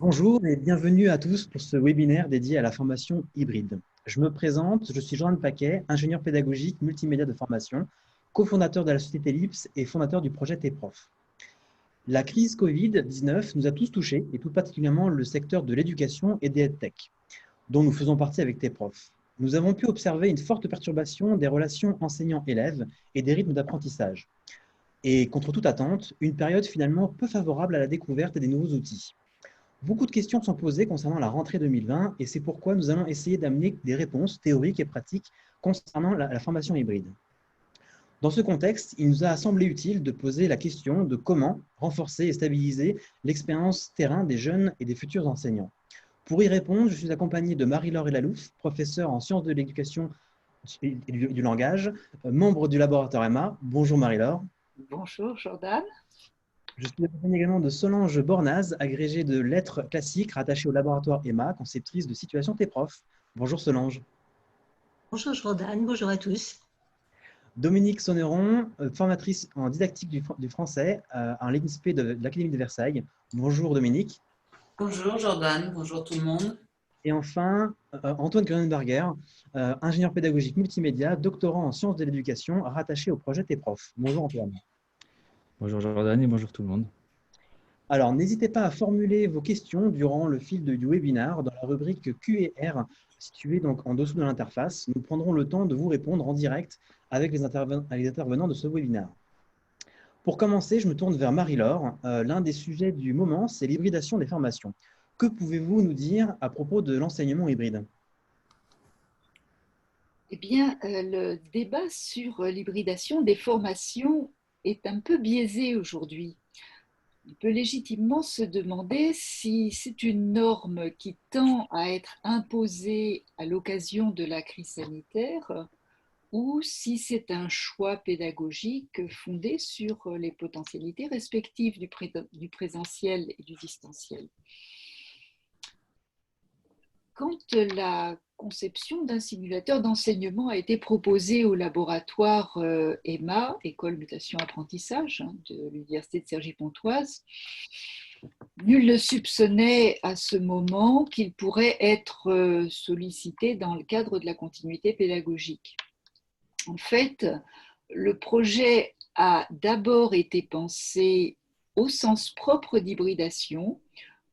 Bonjour et bienvenue à tous pour ce webinaire dédié à la formation hybride. Je me présente, je suis Jordan Paquet, ingénieur pédagogique multimédia de formation, cofondateur de la société Lips et fondateur du projet TProf. La crise Covid-19 nous a tous touchés, et tout particulièrement le secteur de l'éducation et des EdTech, dont nous faisons partie avec TProf. Nous avons pu observer une forte perturbation des relations enseignants-élèves et des rythmes d'apprentissage. Et contre toute attente, une période finalement peu favorable à la découverte des nouveaux outils. Beaucoup de questions sont posées concernant la rentrée 2020 et c'est pourquoi nous allons essayer d'amener des réponses théoriques et pratiques concernant la formation hybride. Dans ce contexte, il nous a semblé utile de poser la question de comment renforcer et stabiliser l'expérience terrain des jeunes et des futurs enseignants. Pour y répondre, je suis accompagné de Marie-Laure Elalouf, professeure en sciences de l'éducation et du langage, membre du laboratoire Emma. Bonjour Marie-Laure. Bonjour Jordan. Je suis accompagné également de Solange Bornaz, agrégée de lettres classiques, rattachée au laboratoire Emma, conceptrice de Situation TProf. Bonjour Solange. Bonjour Jordan, bonjour à tous. Dominique Sonneron, formatrice en didactique du français à l'INSPE de l'Académie de Versailles. Bonjour Dominique. Bonjour Jordan, bonjour tout le monde. Et enfin, Antoine Grunenberger, ingénieur pédagogique multimédia, doctorant en sciences de l'éducation, rattaché au projet TProf. Bonjour Antoine. Bonjour Jordan et bonjour tout le monde. Alors, n'hésitez pas à formuler vos questions durant le fil du webinaire dans la rubrique Q&R située donc en dessous de l'interface. Nous prendrons le temps de vous répondre en direct avec les intervenants de ce webinaire. Pour commencer, je me tourne vers Marie-Laure. L'un des sujets du moment, c'est l'hybridation des formations. Que pouvez-vous nous dire à propos de l'enseignement hybride ? Eh bien, le débat sur l'hybridation des formations est un peu biaisé aujourd'hui. On peut légitimement se demander si c'est une norme qui tend à être imposée à l'occasion de la crise sanitaire ou si c'est un choix pédagogique fondé sur les potentialités respectives du présentiel et du distanciel. Quand la conception d'un simulateur d'enseignement a été proposée au laboratoire EMA, École Mutation Apprentissage de l'Université de Cergy-Pontoise, nul ne soupçonnait à ce moment qu'il pourrait être sollicité dans le cadre de la continuité pédagogique. En fait, le projet a d'abord été pensé au sens propre d'hybridation,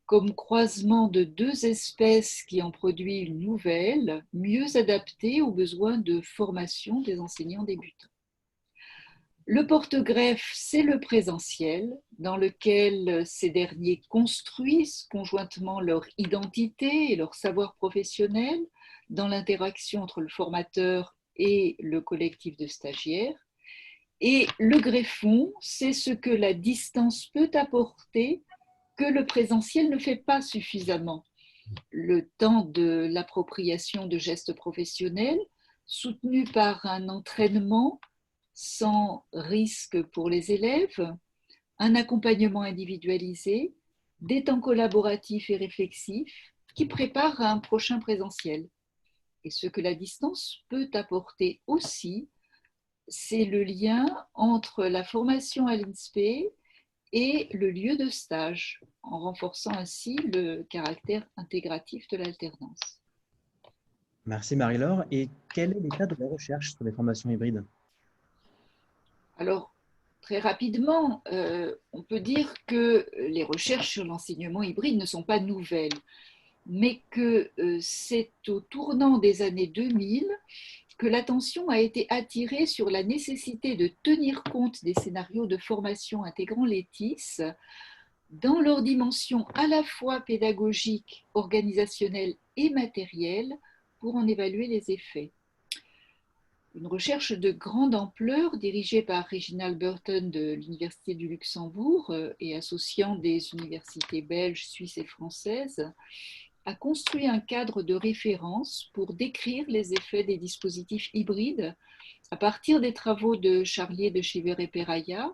comme croisement de deux espèces qui en produit une nouvelle, mieux adaptée aux besoins de formation des enseignants débutants. Le porte-greffe, c'est le présentiel, dans lequel ces derniers construisent conjointement leur identité et leur savoir professionnel dans l'interaction entre le formateur et le collectif de stagiaires. Et le greffon, c'est ce que la distance peut apporter que le présentiel ne fait pas suffisamment. Le temps de l'appropriation de gestes professionnels, soutenu par un entraînement sans risque pour les élèves, un accompagnement individualisé, des temps collaboratifs et réflexifs qui préparent à un prochain présentiel. Et ce que la distance peut apporter aussi, c'est le lien entre la formation à l'INSPE et le lieu de stage, en renforçant ainsi le caractère intégratif de l'alternance. Merci Marie-Laure. Et quel est l'état de la recherche sur les formations hybrides ? Alors, très rapidement, on peut dire que les recherches sur l'enseignement hybride ne sont pas nouvelles, mais que c'est au tournant des années 2000 que l'attention a été attirée sur la nécessité de tenir compte des scénarios de formation intégrant les TIS dans leur dimension à la fois pédagogique, organisationnelle et matérielle pour en évaluer les effets. Une recherche de grande ampleur dirigée par Reginald Burton de l'Université du Luxembourg et associant des universités belges, suisses et françaises a construit un cadre de référence pour décrire les effets des dispositifs hybrides à partir des travaux de Charlier, de Chever et Peraya.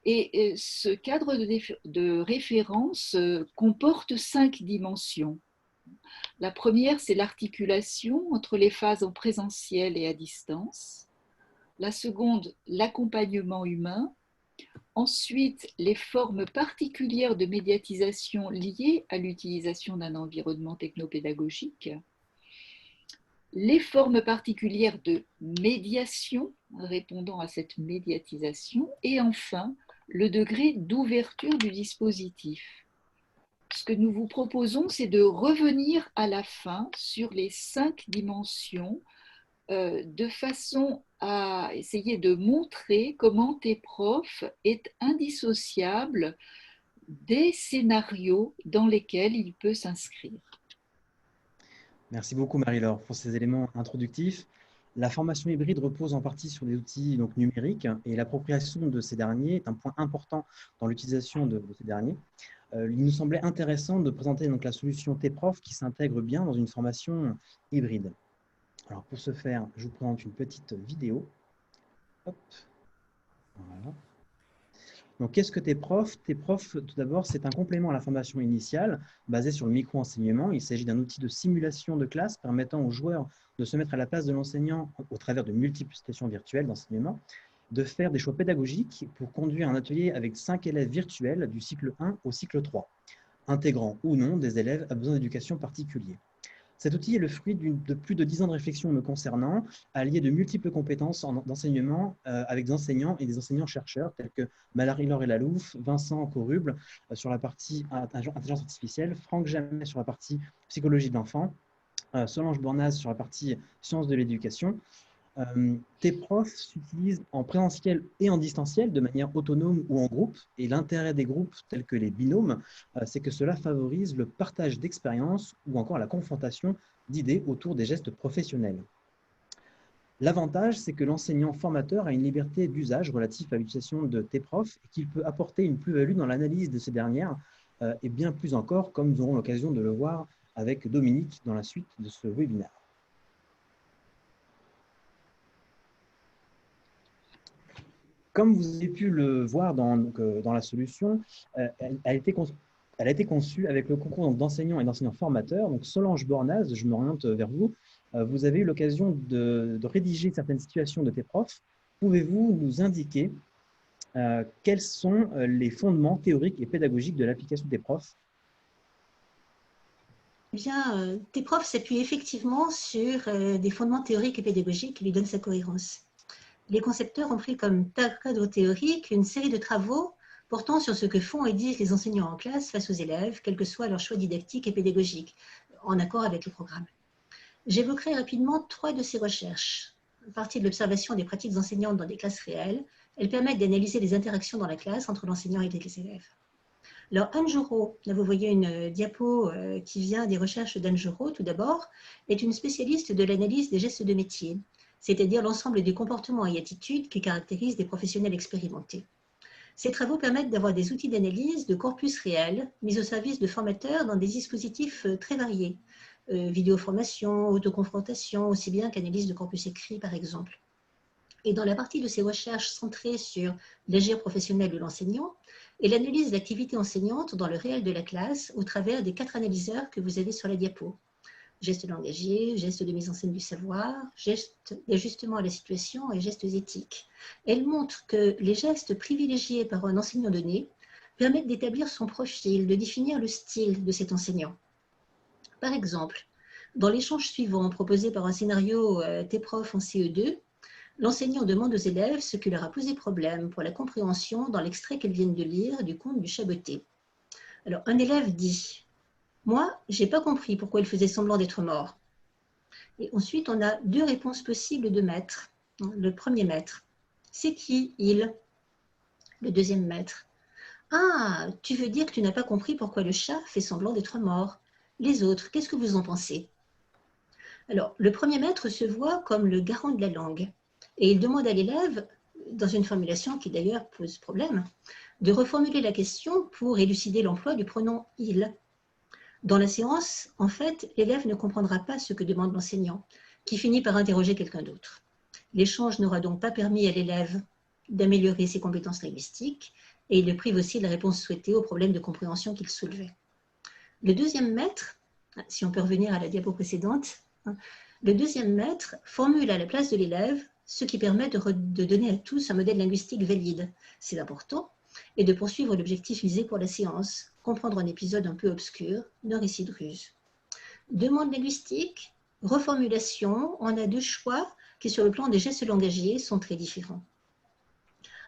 Et ce cadre de référence comporte 5 dimensions. La première, c'est l'articulation entre les phases en présentiel et à distance. La seconde, l'accompagnement humain. Ensuite, les formes particulières de médiatisation liées à l'utilisation d'un environnement technopédagogique. Les formes particulières de médiation répondant à cette médiatisation. Et enfin, le degré d'ouverture du dispositif. Ce que nous vous proposons, c'est de revenir à la fin sur les 5 dimensions de façon à essayer de montrer comment TEPROF est indissociable des scénarios dans lesquels il peut s'inscrire. Merci beaucoup Marie-Laure pour ces éléments introductifs. La formation hybride repose en partie sur des outils donc, numériques et l'appropriation de ces derniers est un point important dans l'utilisation de ces derniers. Il nous semblait intéressant de présenter donc, la solution TEPROF qui s'intègre bien dans une formation hybride. Alors pour ce faire, je vous présente une petite vidéo. Hop. Voilà. Donc, qu'est-ce que TEPROF? TEPROF, tout d'abord, c'est un complément à la formation initiale basé sur le micro-enseignement. Il s'agit d'un outil de simulation de classe permettant aux joueurs de se mettre à la place de l'enseignant au travers de multiples situations virtuelles d'enseignement, de faire des choix pédagogiques pour conduire un atelier avec 5 élèves virtuels du cycle 1 au cycle 3, intégrant ou non des élèves à besoin d'éducation particulier. Cet outil est le fruit de plus de 10 ans de réflexion me concernant, allié de multiples compétences d'enseignement avec des enseignants et des enseignants-chercheurs tels que Marie-Laure Elalouf, Vincent Coruble sur la partie intelligence artificielle, Franck Jamet sur la partie psychologie de l'enfant, Solange Bornaz sur la partie sciences de l'éducation. TEPROF s'utilise en présentiel et en distanciel de manière autonome ou en groupe. Et l'intérêt des groupes tels que les binômes, c'est que cela favorise le partage d'expériences ou encore la confrontation d'idées autour des gestes professionnels. L'avantage, c'est que l'enseignant formateur a une liberté d'usage relative à l'utilisation de TEPROF et qu'il peut apporter une plus-value dans l'analyse de ces dernières et bien plus encore, comme nous aurons l'occasion de le voir avec Dominique dans la suite de ce webinaire. Comme vous avez pu le voir dans la solution, elle a été conçue avec le concours d'enseignants et d'enseignants formateurs. Donc Solange Bornaz, je m'oriente vers vous. Vous avez eu l'occasion de rédiger certaines situations de TEPROF. Pouvez-vous nous indiquer quels sont les fondements théoriques et pédagogiques de l'application TEPROF? Eh bien, TEPROF s'appuie effectivement sur des fondements théoriques et pédagogiques qui lui donnent sa cohérence. Les concepteurs ont pris comme cadre théorique une série de travaux portant sur ce que font et disent les enseignants en classe face aux élèves, quel que soit leur choix didactique et pédagogique, en accord avec le programme. J'évoquerai rapidement 3 de ces recherches. À partir de l'observation des pratiques enseignantes dans des classes réelles, elles permettent d'analyser les interactions dans la classe entre l'enseignant et les élèves. Alors, Anne Joureau, là vous voyez une diapo qui vient des recherches d'Anne Joureau, tout d'abord, est une spécialiste de l'analyse des gestes de métier, c'est-à-dire l'ensemble des comportements et attitudes qui caractérisent des professionnels expérimentés. Ces travaux permettent d'avoir des outils d'analyse de corpus réels mis au service de formateurs dans des dispositifs très variés, vidéoformation, autoconfrontation, aussi bien qu'analyse de corpus écrit par exemple. Et dans la partie de ces recherches centrées sur l'agir professionnel de l'enseignant et l'analyse de l'activité enseignante dans le réel de la classe au travers des 4 analyseurs que vous avez sur la diapo. Gestes langagiers, gestes de mise en scène du savoir, gestes d'ajustement à la situation et gestes éthiques. Elle montre que les gestes privilégiés par un enseignant donné permettent d'établir son profil, de définir le style de cet enseignant. Par exemple, dans l'échange suivant proposé par un scénario TEPROF en CE2, l'enseignant demande aux élèves ce qui leur a posé problème pour la compréhension dans l'extrait qu'elles viennent de lire du conte du Chaboté. Alors, un élève dit « Moi, je n'ai pas compris pourquoi il faisait semblant d'être mort. » Et ensuite, on a 2 réponses possibles de maître. Le premier maître, c'est qui il? Le deuxième maître, ah, tu veux dire que tu n'as pas compris pourquoi le chat fait semblant d'être mort. Les autres, qu'est-ce que vous en pensez? Alors, le premier maître se voit comme le garant de la langue et il demande à l'élève, dans une formulation qui d'ailleurs pose problème, de reformuler la question pour élucider l'emploi du pronom « il ». Dans la séance, en fait, l'élève ne comprendra pas ce que demande l'enseignant, qui finit par interroger quelqu'un d'autre. L'échange n'aura donc pas permis à l'élève d'améliorer ses compétences linguistiques et il le prive aussi de la réponse souhaitée au problème de compréhension qu'il soulevait. Le deuxième maître, si on peut revenir à la diapo précédente, le deuxième maître formule à la place de l'élève ce qui permet de donner à tous un modèle linguistique valide. C'est important et de poursuivre l'objectif visé pour la séance, comprendre un épisode un peu obscur d'un récit de ruse. Demande linguistique, reformulation, on a deux choix qui, sur le plan des gestes langagiers, sont très différents.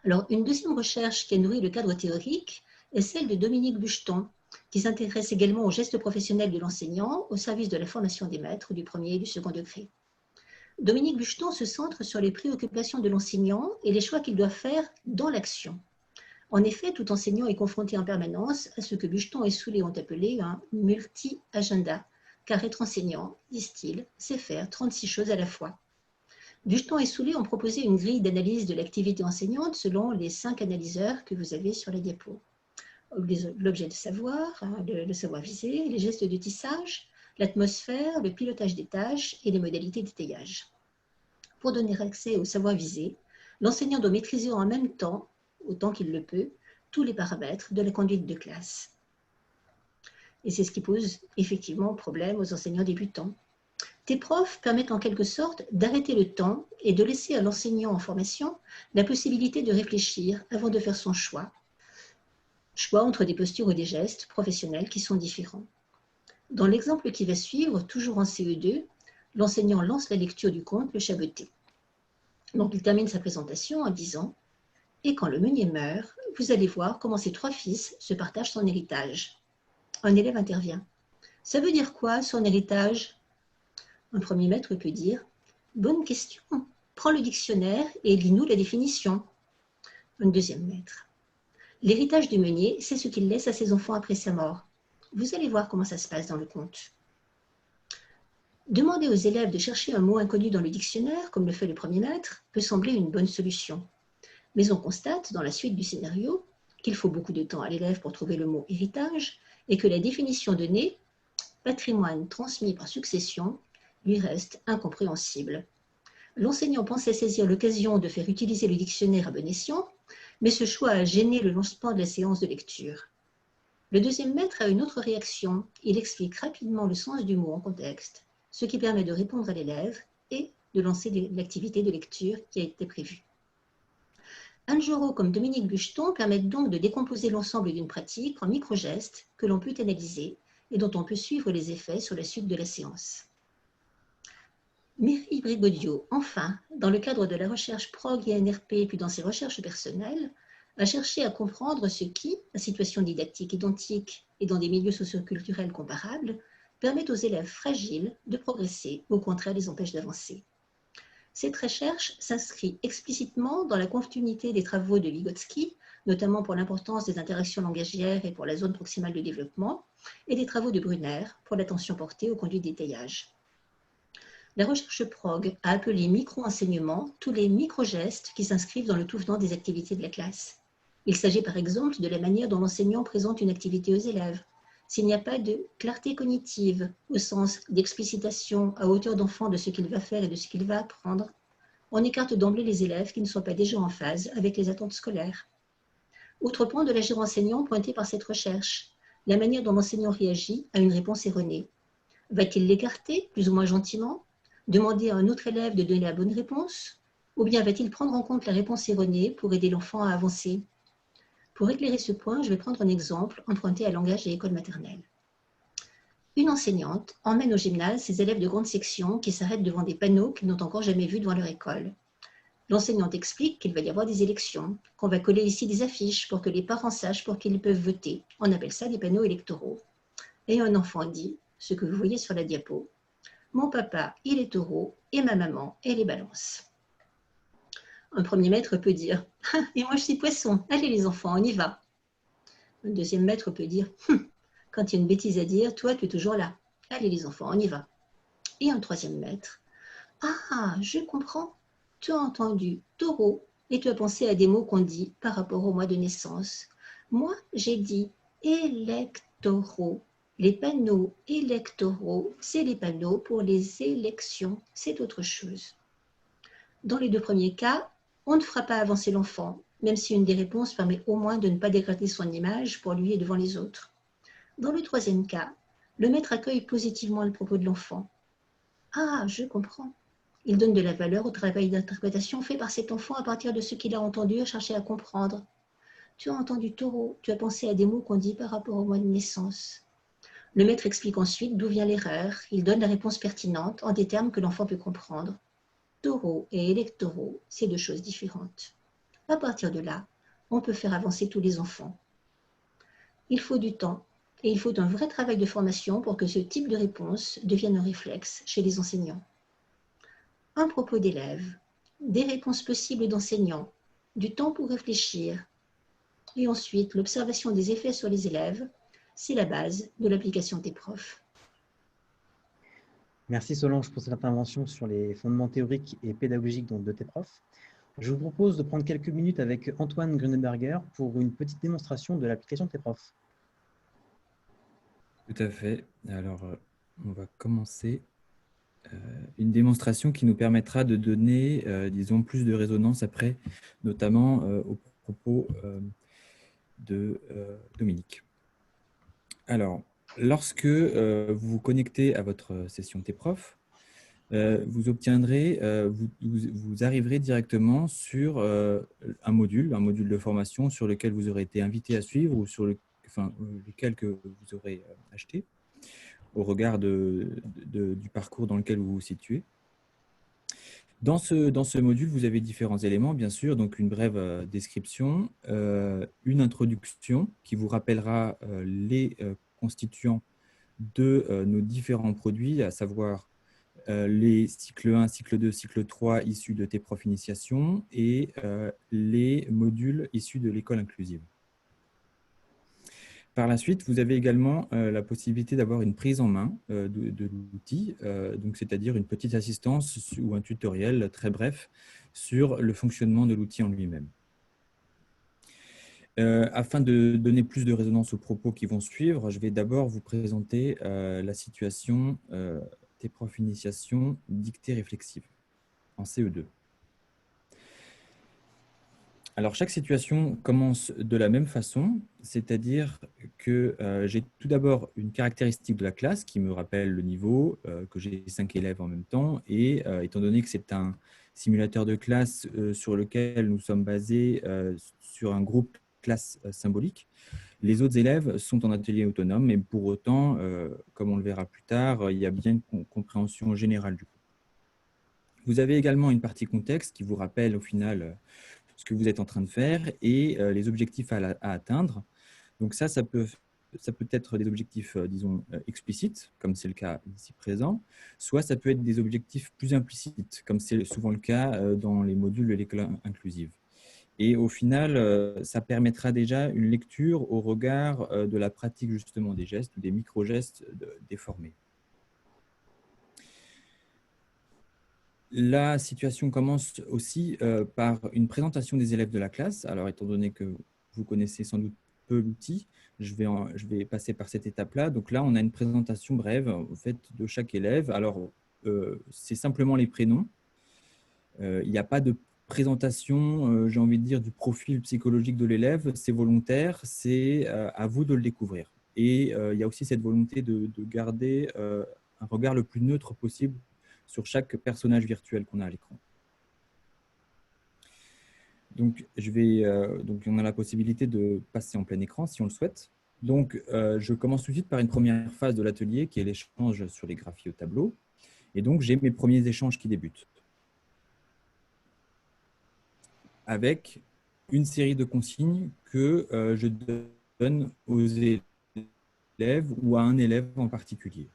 Alors, une deuxième recherche qui a nourri le cadre théorique est celle de Dominique Bucheton, qui s'intéresse également aux gestes professionnels de l'enseignant au service de la formation des maîtres du premier et du second degré. Dominique Bucheton se centre sur les préoccupations de l'enseignant et les choix qu'il doit faire dans l'action. En effet, tout enseignant est confronté en permanence à ce que Bucheton et Soulet ont appelé un multi-agenda, car être enseignant, disent-ils, c'est faire 36 choses à la fois. Bucheton et Soulet ont proposé une grille d'analyse de l'activité enseignante selon les 5 analyseurs que vous avez sur la diapo. L'objet de savoir, le savoir visé, les gestes de tissage, l'atmosphère, le pilotage des tâches et les modalités d'étayage. Pour donner accès au savoir visé, l'enseignant doit maîtriser en même temps, autant qu'il le peut, tous les paramètres de la conduite de classe. Et c'est ce qui pose effectivement problème aux enseignants débutants. Tes profs permettent en quelque sorte d'arrêter le temps et de laisser à l'enseignant en formation la possibilité de réfléchir avant de faire son choix. Choix entre des postures ou des gestes professionnels qui sont différents. Dans l'exemple qui va suivre, toujours en CE2, l'enseignant lance la lecture du conte Le Chat botté. Donc il termine sa présentation en disant « Et quand le meunier meurt, vous allez voir comment ses 3 fils se partagent son héritage. » Un élève intervient. « Ça veut dire quoi, son héritage ?» Un premier maître peut dire « Bonne question, prends le dictionnaire et lis-nous la définition. » Un deuxième maître. « L'héritage du meunier, c'est ce qu'il laisse à ses enfants après sa mort. Vous allez voir comment ça se passe dans le conte. » Demander aux élèves de chercher un mot inconnu dans le dictionnaire, comme le fait le premier maître, peut sembler une bonne solution. Mais on constate, dans la suite du scénario, qu'il faut beaucoup de temps à l'élève pour trouver le mot « héritage » et que la définition donnée, patrimoine transmis par succession, lui reste incompréhensible. L'enseignant pensait saisir l'occasion de faire utiliser le dictionnaire à bon escient, mais ce choix a gêné le lancement de la séance de lecture. Le deuxième maître a une autre réaction. Il explique rapidement le sens du mot en contexte, ce qui permet de répondre à l'élève et de lancer l'activité de lecture qui a été prévue. Anne Jorot comme Dominique Bucheton permettent donc de décomposer l'ensemble d'une pratique en micro-gestes que l'on peut analyser et dont on peut suivre les effets sur la suite de la séance. Mireille Brigaudiot, enfin, dans le cadre de la recherche PROG et NRP, puis dans ses recherches personnelles, a cherché à comprendre ce qui, à situation didactique identique et dans des milieux socioculturels comparables, permet aux élèves fragiles de progresser, au contraire les empêche d'avancer. Cette recherche s'inscrit explicitement dans la continuité des travaux de Vygotsky, notamment pour l'importance des interactions langagières et pour la zone proximale de développement, et des travaux de Brunner pour l'attention portée aux conduites d'étayage. La recherche PROG a appelé micro-enseignement tous les micro-gestes qui s'inscrivent dans le tout venant des activités de la classe. Il s'agit par exemple de la manière dont l'enseignant présente une activité aux élèves. S'il n'y a pas de clarté cognitive, au sens d'explicitation à hauteur d'enfant de ce qu'il va faire et de ce qu'il va apprendre, on écarte d'emblée les élèves qui ne sont pas déjà en phase avec les attentes scolaires. Autre point de l'agir enseignant pointé par cette recherche, la manière dont l'enseignant réagit à une réponse erronée. Va-t-il l'écarter, plus ou moins gentiment, demander à un autre élève de donner la bonne réponse, ou bien va-t-il prendre en compte la réponse erronée pour aider l'enfant à avancer? Pour éclairer ce point, je vais prendre un exemple emprunté à langage et école maternelle. Une enseignante emmène au gymnase ses élèves de grande section qui s'arrêtent devant des panneaux qu'ils n'ont encore jamais vus devant leur école. L'enseignante explique qu'il va y avoir des élections, qu'on va coller ici des affiches pour que les parents sachent pour qui ils peuvent voter. On appelle ça des panneaux électoraux. Et un enfant dit, ce que vous voyez sur la diapo, « Mon papa, il est taureau et ma maman, elle est balance ». Un premier maître peut dire « Et moi je suis poisson, allez les enfants, on y va ». Un deuxième maître peut dire « Quand il y a une bêtise à dire, toi tu es toujours là, allez les enfants, on y va ». Et un troisième maître « Ah, je comprends, tu as entendu taureau et tu as pensé à des mots qu'on dit par rapport au mois de naissance. Moi j'ai dit électoraux. Les panneaux électoraux, c'est les panneaux pour les élections, c'est autre chose. » Dans les deux premiers cas, on ne fera pas avancer l'enfant, même si une des réponses permet au moins de ne pas dégrader son image pour lui et devant les autres. Dans le troisième cas, le maître accueille positivement le propos de l'enfant. « Ah, je comprends. » Il donne de la valeur au travail d'interprétation fait par cet enfant à partir de ce qu'il a entendu et cherché à comprendre. Tu as entendu taureau, tu as pensé à des mots qu'on dit par rapport au mois de naissance. Le maître explique ensuite d'où vient l'erreur. Il donne la réponse pertinente en des termes que l'enfant peut comprendre. Taureau et électoraux, c'est deux choses différentes. À partir de là, on peut faire avancer tous les enfants. Il faut du temps et il faut un vrai travail de formation pour que ce type de réponse devienne un réflexe chez les enseignants. Un propos d'élève, des réponses possibles d'enseignants, du temps pour réfléchir, et ensuite l'observation des effets sur les élèves, c'est la base de l'application des profs. Merci Solange pour cette intervention sur les fondements théoriques et pédagogiques de tes profs. Je vous propose de prendre quelques minutes avec Antoine Grunenberger pour une petite démonstration de l'application de tes profs. Tout à fait. Alors, on va commencer une démonstration qui nous permettra de donner, disons, plus de résonance après, notamment aux propos de Dominique. Alors, lorsque vous vous connectez à votre session T-Prof, vous obtiendrez, vous arriverez directement sur un module de formation sur lequel vous aurez été invité à suivre ou sur lequel que vous aurez acheté au regard du parcours dans lequel vous vous situez. Dans ce module, vous avez différents éléments, bien sûr, donc une brève description, une introduction qui vous rappellera les constituants de nos différents produits, à savoir les cycle 1, cycle 2, cycle 3 issus de T-Prof Initiation et les modules issus de l'école inclusive. Par la suite, vous avez également la possibilité d'avoir une prise en main de l'outil, c'est-à-dire une petite assistance ou un tutoriel très bref sur le fonctionnement de l'outil en lui-même. Afin de donner plus de résonance aux propos qui vont suivre, je vais d'abord vous présenter la situation T-Prof Initiation dictée réflexive en CE2. Alors, chaque situation commence de la même façon, c'est-à-dire que j'ai tout d'abord une caractéristique de la classe qui me rappelle le niveau, que j'ai 5 élèves en même temps, et étant donné que c'est un simulateur de classe sur lequel nous sommes basés sur un groupe classe symbolique, les autres élèves sont en atelier autonome, mais pour autant, comme on le verra plus tard, il y a bien une compréhension générale du groupe. Vous avez également une partie contexte qui vous rappelle au final ce que vous êtes en train de faire et les objectifs à atteindre. Donc ça peut être des objectifs, disons, explicites, comme c'est le cas ici présent, soit ça peut être des objectifs plus implicites, comme c'est souvent le cas dans les modules de l'école inclusive. Et au final, ça permettra déjà une lecture au regard de la pratique justement des gestes ou des micro-gestes déformés. La situation commence aussi par une présentation des élèves de la classe. Alors, étant donné que vous connaissez sans doute peu l'outil, je vais passer par cette étape-là. Donc là, on a une présentation brève en fait, de chaque élève. Alors, c'est simplement les prénoms. Il n'y a pas de présentation, j'ai envie de dire, du profil psychologique de l'élève. C'est volontaire, c'est à vous de le découvrir. Et il y a aussi cette volonté de garder un regard le plus neutre possible sur chaque personnage virtuel qu'on a à l'écran. Donc, on a la possibilité de passer en plein écran si on le souhaite. Donc, je commence tout de suite par une première phase de l'atelier qui est l'échange sur les graphies au tableau. Et donc, j'ai mes premiers échanges qui débutent avec une série de consignes que je donne aux élèves ou à un élève en particulier.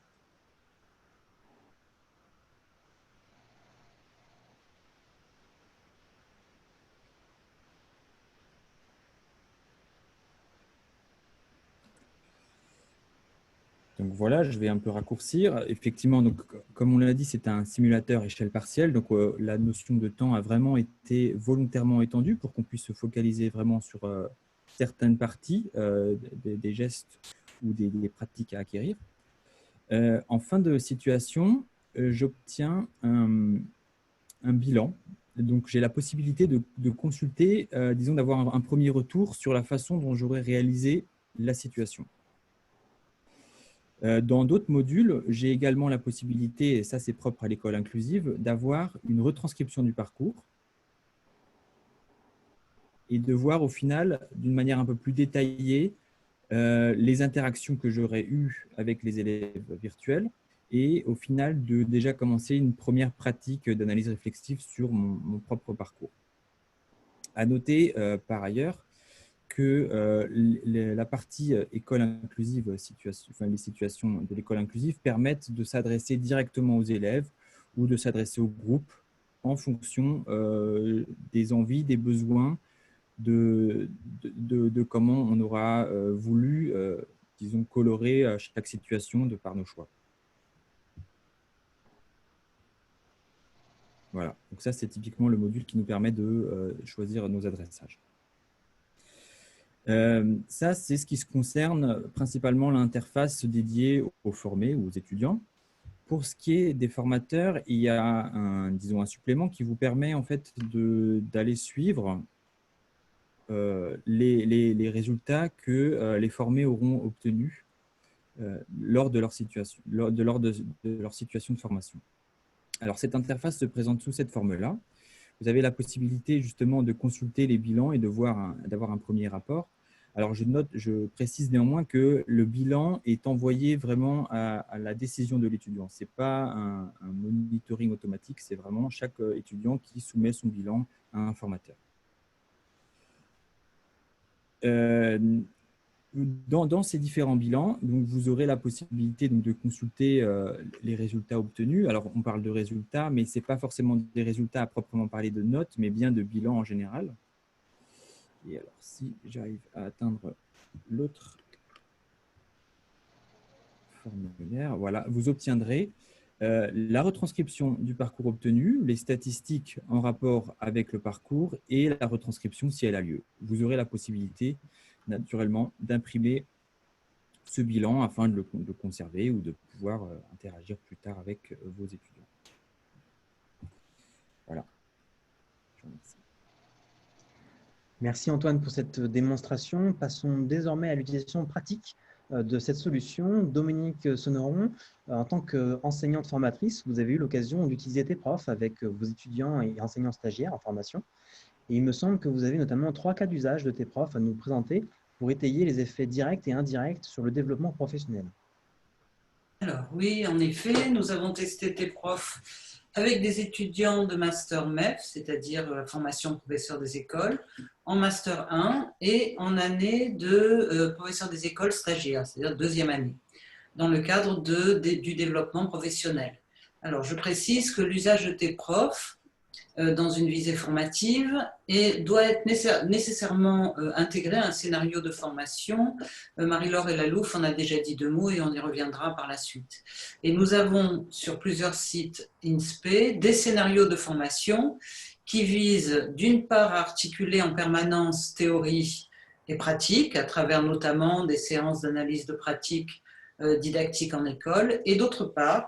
Donc voilà, je vais un peu raccourcir. Effectivement, donc, comme on l'a dit, c'est un simulateur échelle partielle. Donc la notion de temps a vraiment été volontairement étendue pour qu'on puisse se focaliser vraiment sur certaines parties des gestes ou des pratiques à acquérir. En fin de situation, j'obtiens un bilan. Donc j'ai la possibilité de consulter, disons d'avoir un premier retour sur la façon dont j'aurais réalisé la situation. Dans d'autres modules, j'ai également la possibilité, et ça c'est propre à l'école inclusive, d'avoir une retranscription du parcours et de voir au final, d'une manière un peu plus détaillée, les interactions que j'aurais eues avec les élèves virtuels et au final de déjà commencer une première pratique d'analyse réflexive sur mon propre parcours. À noter par ailleurs que la partie école inclusive, les situations de l'école inclusive permettent de s'adresser directement aux élèves ou de s'adresser au groupe en fonction des envies, des besoins, de comment on aura voulu, disons, colorer chaque situation de par nos choix. Voilà, donc ça c'est typiquement le module qui nous permet de choisir nos adressages. Ça, c'est ce qui se concerne principalement l'interface dédiée aux formés ou aux étudiants. Pour ce qui est des formateurs, il y a disons, un supplément qui vous permet en fait d'aller suivre les résultats que les formés auront obtenus lors de leur situation de formation. Alors, cette interface se présente sous cette forme-là. Vous avez la possibilité justement de consulter les bilans et d'avoir un premier rapport. Alors, je précise néanmoins que le bilan est envoyé vraiment à la décision de l'étudiant. Ce n'est pas un monitoring automatique, c'est vraiment chaque étudiant qui soumet son bilan à un formateur. Dans ces différents bilans, donc vous aurez la possibilité donc, de consulter les résultats obtenus. Alors, on parle de résultats, mais ce n'est pas forcément des résultats à proprement parler de notes, mais bien de bilans en général. Et alors, si j'arrive à atteindre l'autre formulaire, voilà, vous obtiendrez la retranscription du parcours obtenu, les statistiques en rapport avec le parcours et la retranscription si elle a lieu. Vous aurez la possibilité naturellement d'imprimer ce bilan afin de le conserver ou de pouvoir interagir plus tard avec vos étudiants. Voilà. Je vous remercie. Merci Antoine pour cette démonstration. Passons désormais à l'utilisation pratique de cette solution. Dominique Soneron, en tant qu'enseignante formatrice, vous avez eu l'occasion d'utiliser TEPROF avec vos étudiants et enseignants stagiaires en formation. Et il me semble que vous avez notamment 3 cas d'usage de TEPROF à nous présenter pour étayer les effets directs et indirects sur le développement professionnel. Alors oui, en effet, nous avons testé TEPROF avec des étudiants de Master MEF, c'est-à-dire la formation professeur des écoles, en Master 1 et en année de professeur des écoles stagiaire, c'est-à-dire 2e année, dans le cadre du développement professionnel. Alors, je précise que l'usage de TEPROF dans une visée formative doit être nécessairement intégré à un scénario de formation. Marie-Laure et Lalouf en a déjà dit 2 mots et on y reviendra par la suite. Et nous avons sur plusieurs sites INSPE des scénarios de formation qui visent d'une part à articuler en permanence théorie et pratique à travers notamment des séances d'analyse de pratique didactique en école, et d'autre part,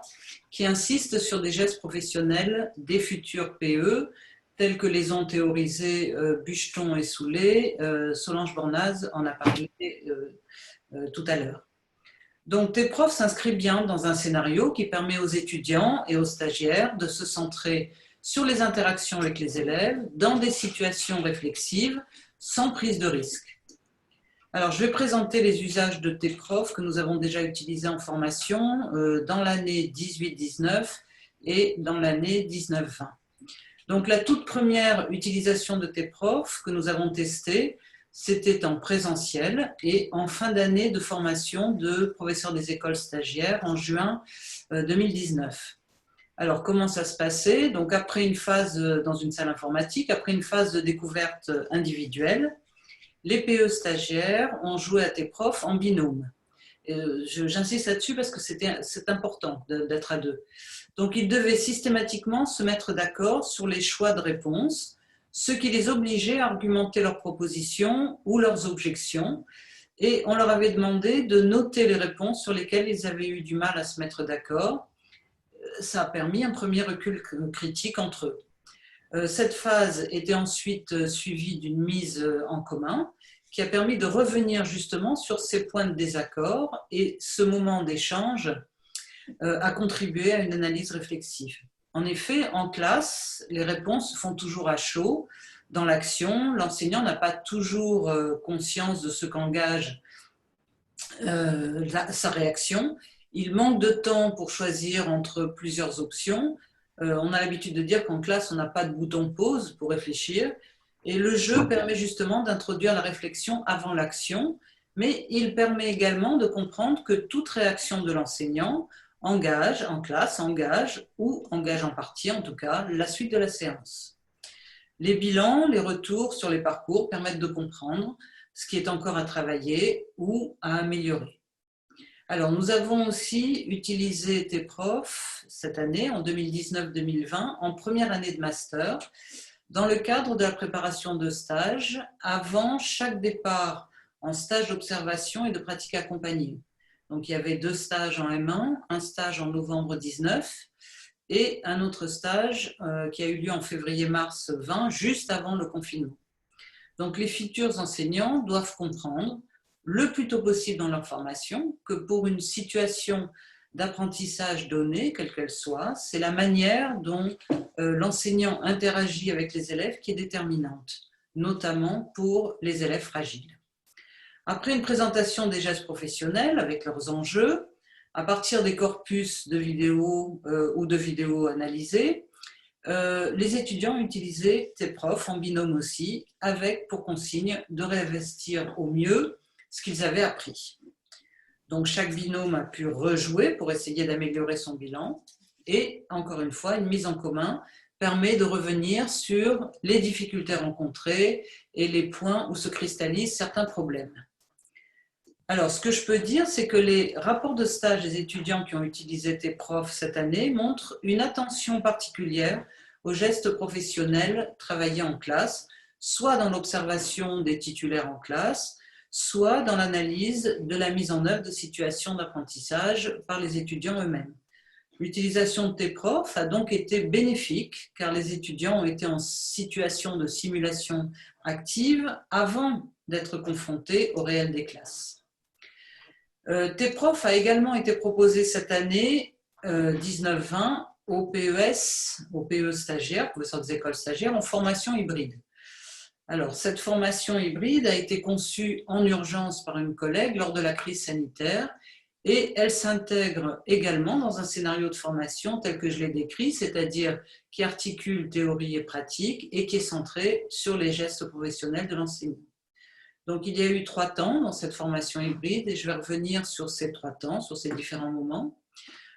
qui insiste sur des gestes professionnels des futurs PE, tels que les ont théorisés Bucheton et Soulet. Solange Bornaz en a parlé tout à l'heure. Donc, TEPROF s'inscrit bien dans un scénario qui permet aux étudiants et aux stagiaires de se centrer sur les interactions avec les élèves dans des situations réflexives sans prise de risque. Alors, je vais présenter les usages de TEPROF que nous avons déjà utilisés en formation dans l'année 18-19 et dans l'année 19-20. Donc, la toute première utilisation de TEPROF que nous avons testée, c'était en présentiel et en fin d'année de formation de professeur des écoles stagiaires en juin 2019. Alors, comment ça se passait? Donc, après une phase dans une salle informatique, après une phase de découverte individuelle, les PE stagiaires ont joué à TEPROF en binôme. J'insiste là-dessus parce que c'est important d'être à 2. Donc, ils devaient systématiquement se mettre d'accord sur les choix de réponse, ce qui les obligeait à argumenter leurs propositions ou leurs objections. Et on leur avait demandé de noter les réponses sur lesquelles ils avaient eu du mal à se mettre d'accord. Ça a permis un premier recul critique entre eux. Cette phase était ensuite suivie d'une mise en commun qui a permis de revenir justement sur ces points de désaccord, et ce moment d'échange a contribué à une analyse réflexive. En effet, en classe, les réponses se font toujours à chaud, dans l'action, l'enseignant n'a pas toujours conscience de ce qu'engage sa réaction. Il manque de temps pour choisir entre plusieurs options. On a l'habitude de dire qu'en classe, on n'a pas de bouton pause pour réfléchir. Et le jeu permet justement d'introduire la réflexion avant l'action, mais il permet également de comprendre que toute réaction de l'enseignant engage en classe, engage ou engage en partie, en tout cas, la suite de la séance. Les bilans, les retours sur les parcours permettent de comprendre ce qui est encore à travailler ou à améliorer. Alors, nous avons aussi utilisé TPROF cette année, en 2019-2020, en première année de master, dans le cadre de la préparation de stage, avant chaque départ en stage d'observation et de pratique accompagnée. Donc, il y avait 2 stages en M1, un stage en novembre 19 et un autre stage qui a eu lieu en février-mars 20, juste avant le confinement. Donc, les futurs enseignants doivent comprendre le plus tôt possible dans leur formation que pour une situation d'apprentissage donnée, quelle qu'elle soit, c'est la manière dont l'enseignant interagit avec les élèves qui est déterminante, notamment pour les élèves fragiles. Après une présentation des gestes professionnels avec leurs enjeux, à partir des corpus de vidéos ou de vidéos analysées, les étudiants utilisaient TPROF en binôme aussi, avec pour consigne de réinvestir au mieux ce qu'ils avaient appris. Donc chaque binôme a pu rejouer pour essayer d'améliorer son bilan et encore une fois, une mise en commun permet de revenir sur les difficultés rencontrées et les points où se cristallisent certains problèmes. Alors, ce que je peux dire, c'est que les rapports de stage des étudiants qui ont utilisé TPROF cette année montrent une attention particulière aux gestes professionnels travaillés en classe, soit dans l'observation des titulaires en classe, soit dans l'analyse de la mise en œuvre de situations d'apprentissage par les étudiants eux-mêmes. L'utilisation de TPROF a donc été bénéfique car les étudiants ont été en situation de simulation active avant d'être confrontés au réel des classes. TPROF a également été proposé cette année 19-20 au PES, au PE stagiaires, professeurs des écoles stagiaires, en formation hybride. Alors, cette formation hybride a été conçue en urgence par une collègue lors de la crise sanitaire et elle s'intègre également dans un scénario de formation tel que je l'ai décrit, c'est-à-dire qui articule théorie et pratique et qui est centré sur les gestes professionnels de l'enseignant. Donc, il y a eu 3 temps dans cette formation hybride et je vais revenir sur ces 3 temps, sur ces différents moments.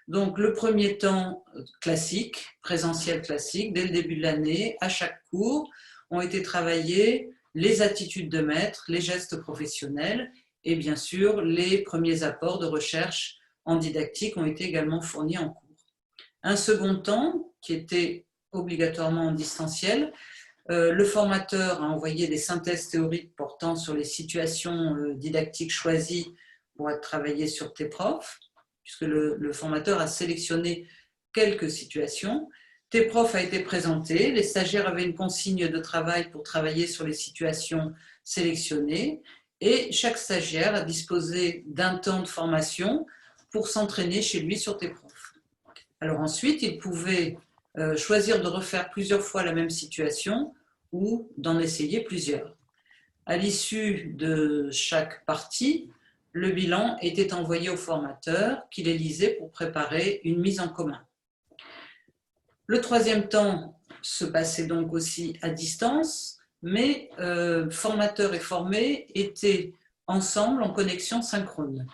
Donc, le premier temps classique, présentiel classique, dès le début de l'année, à chaque cours, ont été travaillées les attitudes de maître, les gestes professionnels et bien sûr, les premiers apports de recherche en didactique ont été également fournis en cours. Un second temps, qui était obligatoirement en distanciel, le formateur a envoyé des synthèses théoriques portant sur les situations didactiques choisies pour être travaillées sur TPROF, puisque le formateur a sélectionné quelques situations. TPROF a été présenté, les stagiaires avaient une consigne de travail pour travailler sur les situations sélectionnées et chaque stagiaire a disposé d'un temps de formation pour s'entraîner chez lui sur TPROF. Alors ensuite, il pouvait choisir de refaire plusieurs fois la même situation ou d'en essayer plusieurs. À l'issue de chaque partie, le bilan était envoyé au formateur qui les lisait pour préparer une mise en commun. Le troisième temps se passait donc aussi à distance, mais formateur et formé étaient ensemble en connexion synchrone.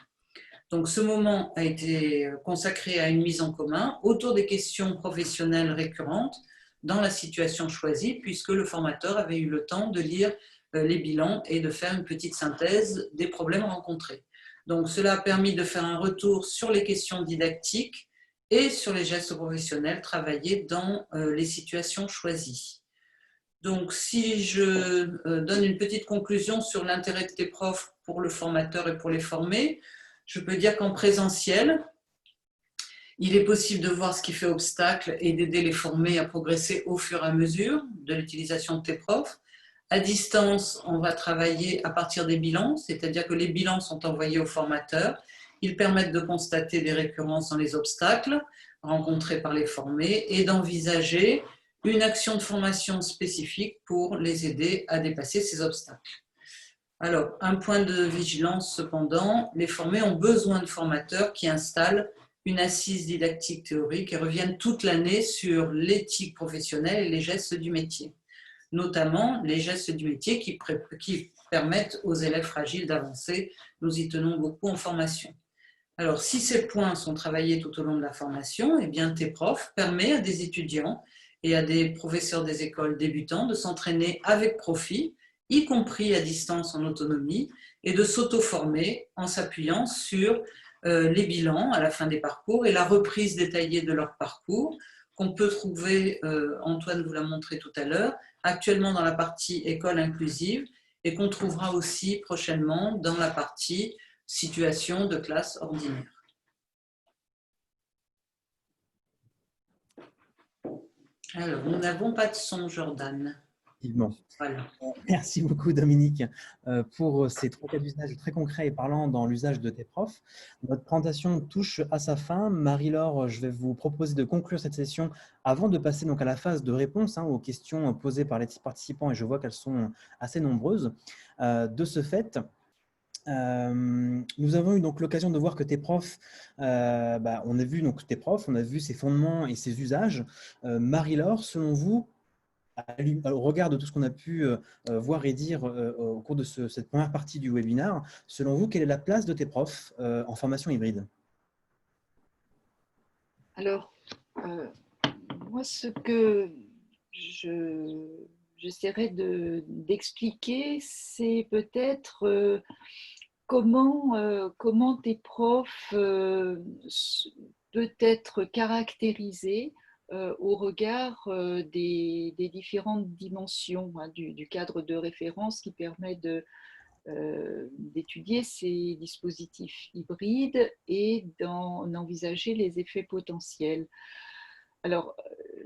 Donc ce moment a été consacré à une mise en commun autour des questions professionnelles récurrentes dans la situation choisie, puisque le formateur avait eu le temps de lire les bilans et de faire une petite synthèse des problèmes rencontrés. Donc cela a permis de faire un retour sur les questions didactiques et sur les gestes professionnels travaillés dans les situations choisies. Donc si je donne une petite conclusion sur l'intérêt de TPROF pour le formateur et pour les formés, je peux dire qu'en présentiel, il est possible de voir ce qui fait obstacle et d'aider les formés à progresser au fur et à mesure de l'utilisation de TPROF. À distance, on va travailler à partir des bilans, c'est-à-dire que les bilans sont envoyés aux formateurs. Ils permettent de constater des récurrences dans les obstacles rencontrés par les formés et d'envisager une action de formation spécifique pour les aider à dépasser ces obstacles. Alors, un point de vigilance cependant, les formés ont besoin de formateurs qui installent une assise didactique théorique et reviennent toute l'année sur l'éthique professionnelle et les gestes du métier, notamment les gestes du métier qui permettent aux élèves fragiles d'avancer. Nous y tenons beaucoup en formation. Alors, si ces points sont travaillés tout au long de la formation, eh bien, TEPROF permet à des étudiants et à des professeurs des écoles débutants de s'entraîner avec profit, y compris à distance en autonomie, et de s'auto-former en s'appuyant sur les bilans à la fin des parcours et la reprise détaillée de leur parcours qu'on peut trouver, Antoine vous l'a montré tout à l'heure, actuellement dans la partie école inclusive et qu'on trouvera aussi prochainement dans la partie situation de classe ordinaire. Alors, nous n'avons pas de son, Jordan. Voilà. Merci beaucoup, Dominique, pour ces 3 cas d'usage très concrets et parlants dans l'usage de TEPROF. Notre présentation touche à sa fin. Marie-Laure, je vais vous proposer de conclure cette session avant de passer donc à la phase de réponse aux questions posées par les participants, et je vois qu'elles sont assez nombreuses. De ce fait, nous avons eu donc l'occasion de voir que TEPROF, on a vu donc TEPROF, on a vu ses fondements et ses usages. Marie-Laure, selon vous, au regard de tout ce qu'on a pu voir et dire au cours de cette première partie du webinaire, selon vous, quelle est la place de TEPROF en formation hybride? Alors, moi, ce que j'essaierai d'expliquer, c'est peut-être comment TEPROF peut être caractérisé au regard des différentes dimensions du cadre de référence qui permet d'étudier ces dispositifs hybrides et d'envisager les effets potentiels. Alors,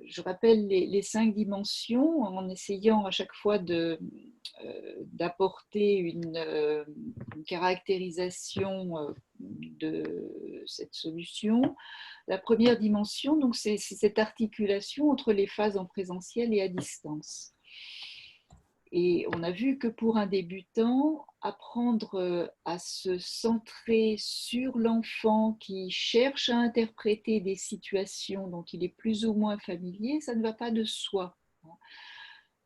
je rappelle les 5 dimensions en essayant à chaque fois d'apporter une caractérisation de cette solution. La première dimension, donc, c'est cette articulation entre les phases en présentiel et à distance. Et on a vu que pour un débutant, apprendre à se centrer sur l'enfant qui cherche à interpréter des situations dont il est plus ou moins familier, ça ne va pas de soi.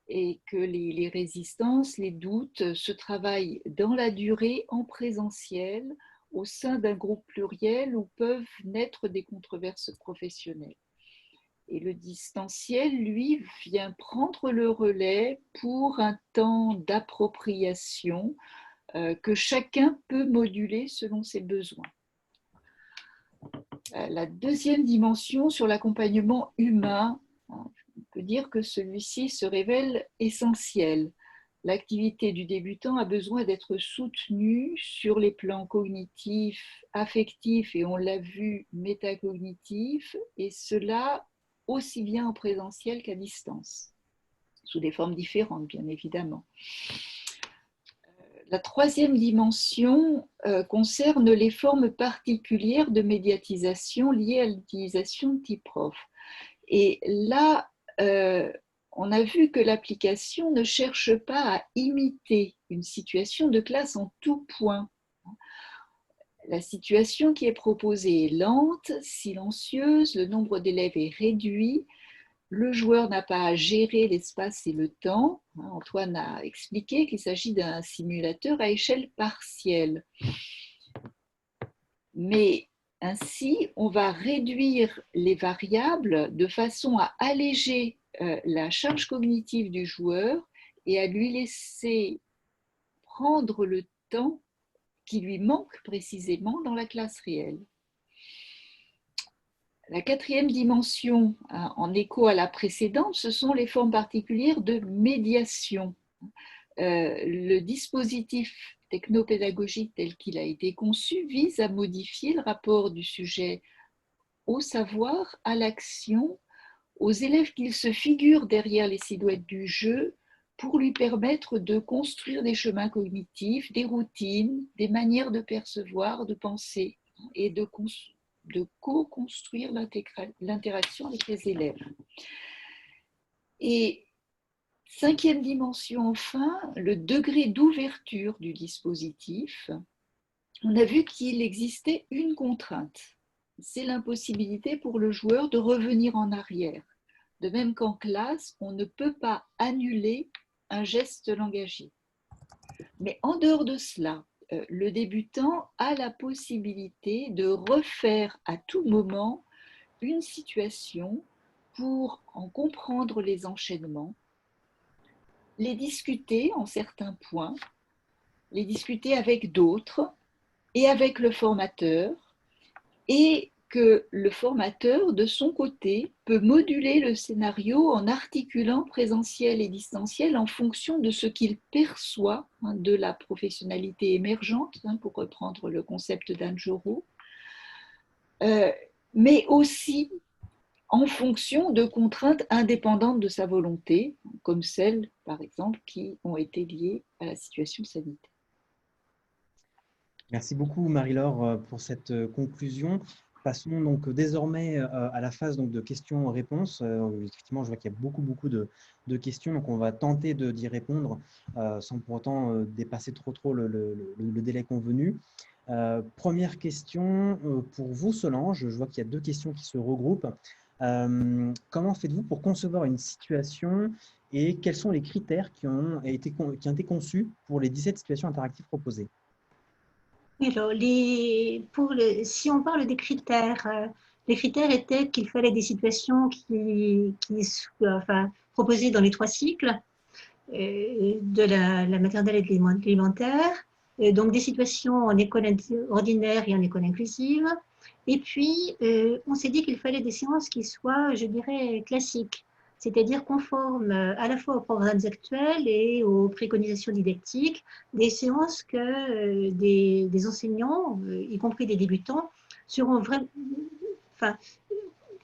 Et que les résistances, les doutes se travaillent dans la durée, en présentiel, au sein d'un groupe pluriel où peuvent naître des controverses professionnelles. Et le distanciel, lui, vient prendre le relais pour un temps d'appropriation que chacun peut moduler selon ses besoins. La deuxième dimension sur l'accompagnement humain, on peut dire que celui-ci se révèle essentiel. L'activité du débutant a besoin d'être soutenue sur les plans cognitifs, affectifs et on l'a vu, métacognitifs, et cela aussi bien en présentiel qu'à distance, sous des formes différentes, bien évidemment. La troisième dimension concerne les formes particulières de médiatisation liées à l'utilisation de TEPROF. Et là, on a vu que l'application ne cherche pas à imiter une situation de classe en tout point. La situation qui est proposée est lente, silencieuse, le nombre d'élèves est réduit, le joueur n'a pas à gérer l'espace et le temps. Antoine a expliqué qu'il s'agit d'un simulateur à échelle partielle. Mais ainsi, on va réduire les variables de façon à alléger la charge cognitive du joueur et à lui laisser prendre le temps qui lui manque précisément dans la classe réelle. La quatrième dimension, en écho à la précédente, ce sont les formes particulières de médiation. Le dispositif technopédagogique tel qu'il a été conçu vise à modifier le rapport du sujet au savoir, à l'action, aux élèves qu'il se figure derrière les silhouettes du jeu, pour lui permettre de construire des chemins cognitifs, des routines, des manières de percevoir, de penser et de co-construire l'interaction avec les élèves. Et cinquième dimension, enfin, le degré d'ouverture du dispositif. On a vu qu'il existait une contrainte. C'est l'impossibilité pour le joueur de revenir en arrière. De même qu'en classe, on ne peut pas annuler un geste langagier. Mais en dehors de cela, le débutant a la possibilité de refaire à tout moment une situation pour en comprendre les enchaînements, les discuter en certains points, les discuter avec d'autres et avec le formateur, et que le formateur, de son côté, peut moduler le scénario en articulant présentiel et distanciel en fonction de ce qu'il perçoit de la professionnalité émergente, pour reprendre le concept d'Anne Jorot, mais aussi en fonction de contraintes indépendantes de sa volonté, comme celles, par exemple, qui ont été liées à la situation sanitaire. Merci beaucoup Marie-Laure pour cette conclusion. Passons donc désormais à la phase donc, de questions-réponses. Effectivement, je vois qu'il y a beaucoup de questions, donc on va tenter d'y répondre sans pour autant dépasser trop le délai convenu. Première question pour vous, Solange. Je vois qu'il y a 2 questions qui se regroupent. Comment faites-vous pour concevoir une situation et quels sont les critères qui ont été conçus pour les 17 situations interactives proposées? Alors, si on parle des critères, les critères étaient qu'il fallait des situations qui soient proposées dans les 3 cycles, de la maternelle et de l'élémentaire, donc des situations en école ordinaire et en école inclusive. Et puis, on s'est dit qu'il fallait des séances qui soient, je dirais, classiques, c'est-à-dire conformes à la fois aux programmes actuels et aux préconisations didactiques, des séances que des enseignants, y compris des débutants, seront vraiment,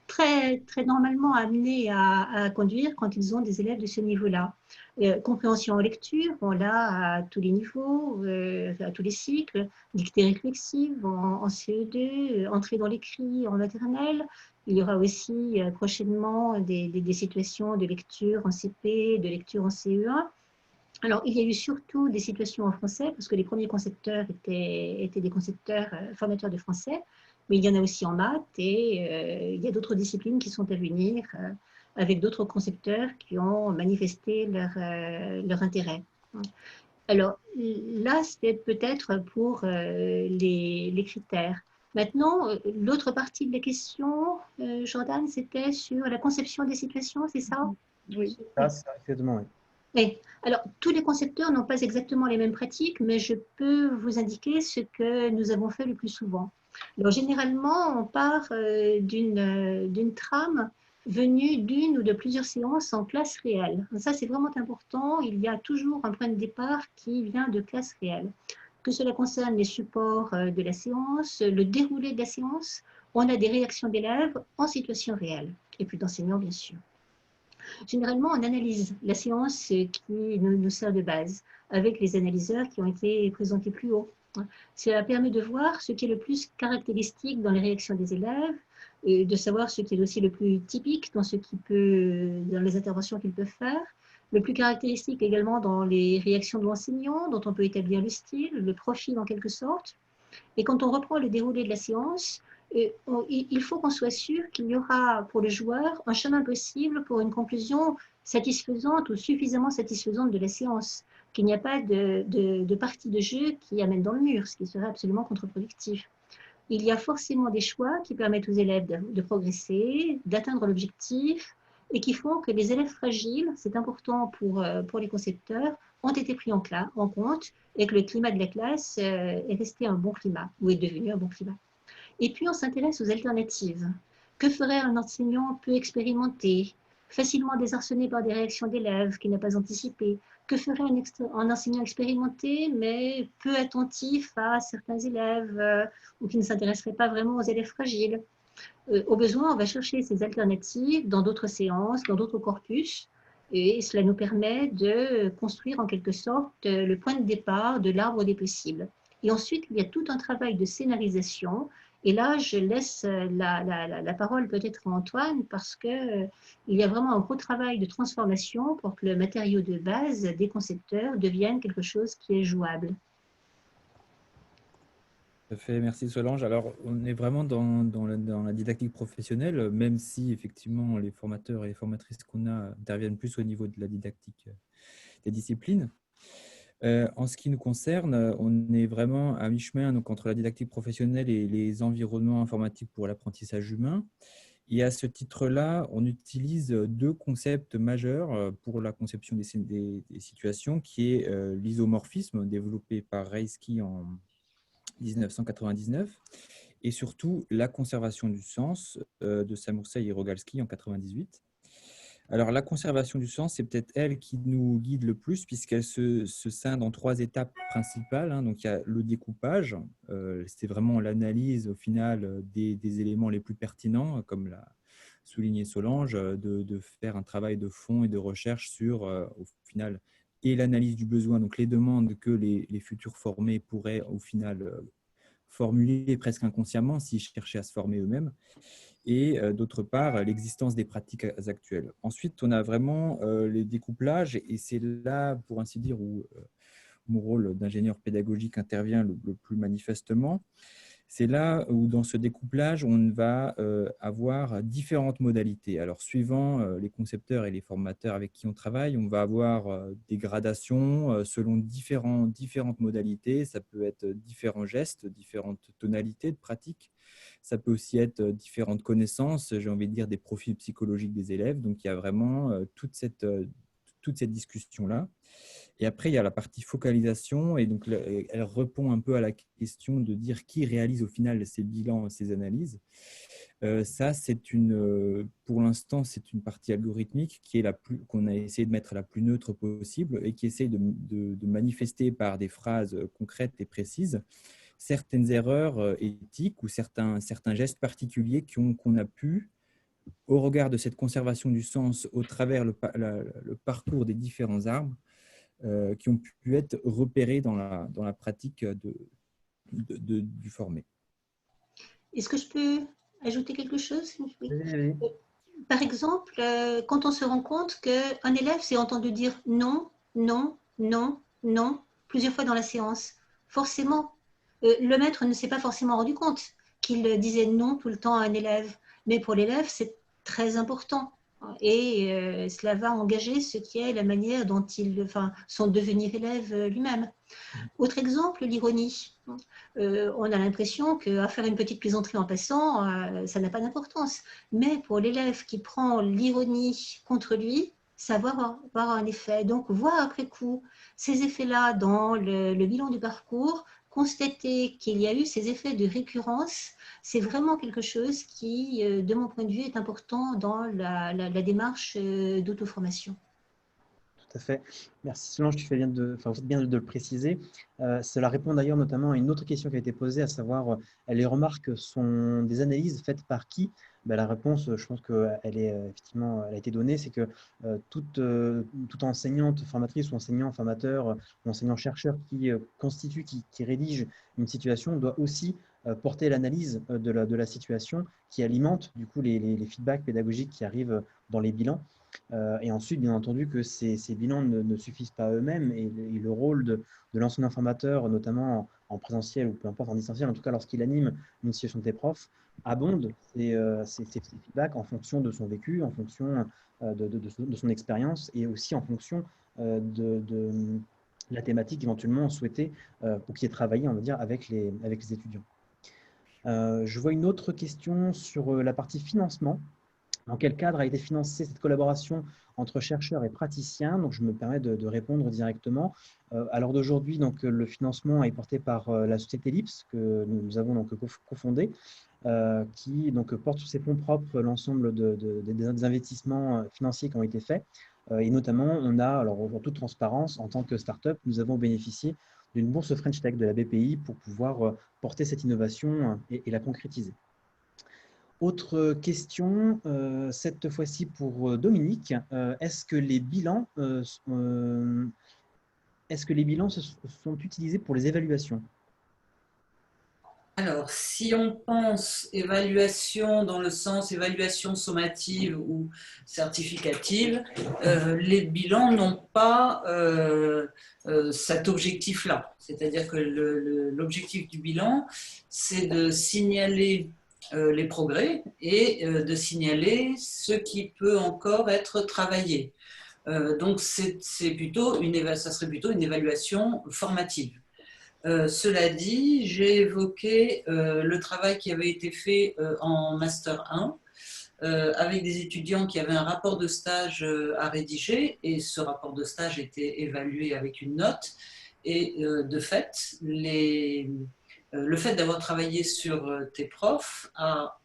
très normalement amenés à conduire quand ils ont des élèves de ce niveau-là. Compréhension en lecture, on l'a à tous les niveaux, à tous les cycles, dictée réflexive en CE2, entrée dans l'écrit en maternelle. Il y aura aussi prochainement des situations de lecture en CP, de lecture en CE1. Alors, il y a eu surtout des situations en français, parce que les premiers concepteurs étaient des concepteurs formateurs de français, mais il y en a aussi en maths, et il y a d'autres disciplines qui sont à venir, avec d'autres concepteurs qui ont manifesté leur intérêt. Alors, là, c'est peut-être pour les critères. Maintenant, l'autre partie de la question, Jordan, c'était sur la conception des situations, c'est ça? Oui. C'est exactement, oui. Oui. Alors, tous les concepteurs n'ont pas exactement les mêmes pratiques, mais je peux vous indiquer ce que nous avons fait le plus souvent. Alors, généralement, on part d'une trame venue d'une ou de plusieurs séances en classe réelle. Ça, c'est vraiment important. Il y a toujours un point de départ qui vient de classe réelle. Que cela concerne les supports de la séance, le déroulé de la séance, on a des réactions d'élèves en situation réelle, et puis d'enseignants, bien sûr. Généralement, on analyse la séance qui nous sert de base avec les analyseurs qui ont été présentés plus haut. Cela permet de voir ce qui est le plus caractéristique dans les réactions des élèves, et de savoir ce qui est aussi le plus typique dans les interventions qu'ils peuvent faire, le plus caractéristique également dans les réactions de l'enseignant, dont on peut établir le style, le profil en quelque sorte. Et quand on reprend le déroulé de la séance, il faut qu'on soit sûr qu'il y aura pour le joueur un chemin possible pour une conclusion satisfaisante ou suffisamment satisfaisante de la séance, qu'il n'y a pas de partie de jeu qui amène dans le mur, ce qui serait absolument contre-productif. Il y a forcément des choix qui permettent aux élèves de progresser, d'atteindre l'objectif, et qui font que les élèves fragiles, c'est important pour les concepteurs, ont été pris en compte, et que le climat de la classe est resté un bon climat, ou est devenu un bon climat. Et puis, on s'intéresse aux alternatives. Que ferait un enseignant peu expérimenté, facilement désarçonné par des réactions d'élèves qu'il n'a pas anticipées? Que ferait un enseignant expérimenté, mais peu attentif à certains élèves ou qui ne s'intéresserait pas vraiment aux élèves fragiles? Au besoin, on va chercher ces alternatives dans d'autres séances, dans d'autres corpus, et cela nous permet de construire en quelque sorte le point de départ de l'arbre des possibles. Et ensuite, il y a tout un travail de scénarisation Et là, je laisse la parole peut-être à Antoine parce qu'il y a vraiment un gros travail de transformation pour que le matériau de base des concepteurs devienne quelque chose qui est jouable. Tout à fait, merci Solange. Alors, on est vraiment dans la didactique professionnelle, même si effectivement les formateurs et les formatrices qu'on a interviennent plus au niveau de la didactique des disciplines. En ce qui nous concerne, on est vraiment à mi-chemin donc, entre la didactique professionnelle et les environnements informatiques pour l'apprentissage humain. Et à ce titre-là, on utilise deux concepts majeurs pour la conception des situations, qui est l'isomorphisme développé par Reisky en 1999 et surtout la conservation du sens de Samoursay et Rogalski en 1998. Alors, la conservation du sens, c'est peut-être elle qui nous guide le plus puisqu'elle se scinde en trois étapes principales. Hein. Donc, il y a le découpage. C'est vraiment l'analyse au final des éléments les plus pertinents, comme l'a souligné Solange, de faire un travail de fond et de recherche sur, au final, et l'analyse du besoin, donc les demandes que les futurs formés pourraient au final formuler presque inconsciemment s'ils cherchaient à se former eux-mêmes, et d'autre part, l'existence des pratiques actuelles. Ensuite, on a vraiment les découplages, et c'est là, pour ainsi dire, où mon rôle d'ingénieur pédagogique intervient le plus manifestement. C'est là où, dans ce découplage, on va avoir différentes modalités. Alors, suivant les concepteurs et les formateurs avec qui on travaille, on va avoir des gradations selon différentes modalités. Ça peut être différents gestes, différentes tonalités de pratique. Ça peut aussi être différentes connaissances, j'ai envie de dire des profils psychologiques des élèves. Donc, il y a vraiment toute cette discussion-là. Et après, il y a la partie focalisation, et donc elle répond un peu à la question de dire qui réalise au final ces bilans, ces analyses. Ça, pour l'instant, c'est une partie algorithmique qui est qu'on a essayé de mettre la plus neutre possible et qui essaie de manifester par des phrases concrètes et précises certaines erreurs éthiques ou certains gestes particuliers qu'on a pu, au regard de cette conservation du sens au travers le parcours des différents arbres, qui ont pu être repérés dans la pratique du formé. Est-ce que je peux ajouter quelque chose? Oui. Oui. Par exemple, quand on se rend compte qu'un élève s'est entendu dire non, non, non, non, plusieurs fois dans la séance, forcément, le maître ne s'est pas forcément rendu compte qu'il disait non tout le temps à un élève. Mais pour l'élève, c'est très important. Et cela va engager ce qui est la manière dont son devenir élève lui-même. Autre exemple, l'ironie. On a l'impression qu'à faire une petite plaisanterie en passant, ça n'a pas d'importance. Mais pour l'élève qui prend l'ironie contre lui, ça va avoir un effet. Donc, voir après coup ces effets-là dans le bilan du parcours, constater qu'il y a eu ces effets de récurrence, c'est vraiment quelque chose qui, de mon point de vue, est important dans la démarche d'auto-formation. Tout à fait. Merci Solange, vous faites bien de le préciser. Cela répond d'ailleurs notamment à une autre question qui a été posée, à savoir les remarques sont des analyses faites par qui? La réponse, je pense qu'elle est effectivement, elle a été donnée, c'est que toute enseignante, formatrice ou enseignant, formateur, ou enseignant-chercheur qui constitue, qui rédige une situation doit aussi porter l'analyse de la situation qui alimente du coup les feedbacks pédagogiques qui arrivent dans les bilans. Et ensuite, bien entendu, que ces bilans ne suffisent pas eux-mêmes, et le rôle de l'enseignant formateur, notamment en présentiel ou peu importe en distanciel, en tout cas lorsqu'il anime une situation de tes profs, abonde ces feedbacks en fonction de son vécu, en fonction de son expérience, et aussi en fonction de la thématique éventuellement souhaitée ou qui est travaillée, on va dire, avec les étudiants. Je vois une autre question sur la partie financement. Dans quel cadre a été financée cette collaboration entre chercheurs et praticiens? Donc, je me permets de répondre directement. À l'heure d'aujourd'hui, donc, le financement est porté par la société LIPS, que nous avons donc cofondée, qui donc, porte sur ses fonds propres l'ensemble des investissements financiers qui ont été faits. Et notamment, on a, alors en toute transparence, en tant que start-up, nous avons bénéficié d'une bourse French Tech de la BPI pour pouvoir porter cette innovation et la concrétiser. Autre question, cette fois-ci pour Dominique. Est-ce que les bilans sont utilisés pour les évaluations? Alors, si on pense évaluation dans le sens évaluation sommative ou certificative, les bilans n'ont pas cet objectif-là. C'est-à-dire que l'objectif du bilan, c'est de signaler les progrès et de signaler ce qui peut encore être travaillé. Donc, ça serait plutôt une évaluation formative. Cela dit, j'ai évoqué le travail qui avait été fait en Master 1 avec des étudiants qui avaient un rapport de stage à rédiger et ce rapport de stage était évalué avec une note et de fait, le fait d'avoir travaillé sur tes profs a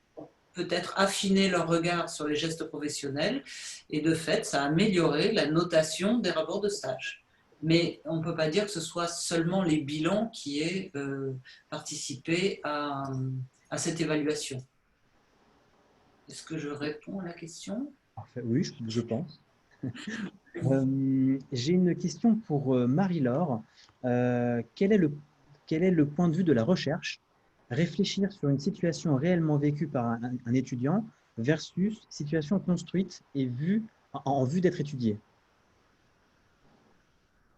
peut-être affiné leur regard sur les gestes professionnels et de fait, ça a amélioré la notation des rapports de stage. Mais on ne peut pas dire que ce soit seulement les bilans qui aient participé à cette évaluation. Est-ce que je réponds à la question? Parfait. Oui, je pense. J'ai une question pour Marie-Laure. Quel est le point de vue de la recherche? Réfléchir sur une situation réellement vécue par un étudiant versus situation construite et en vue d'être étudiée.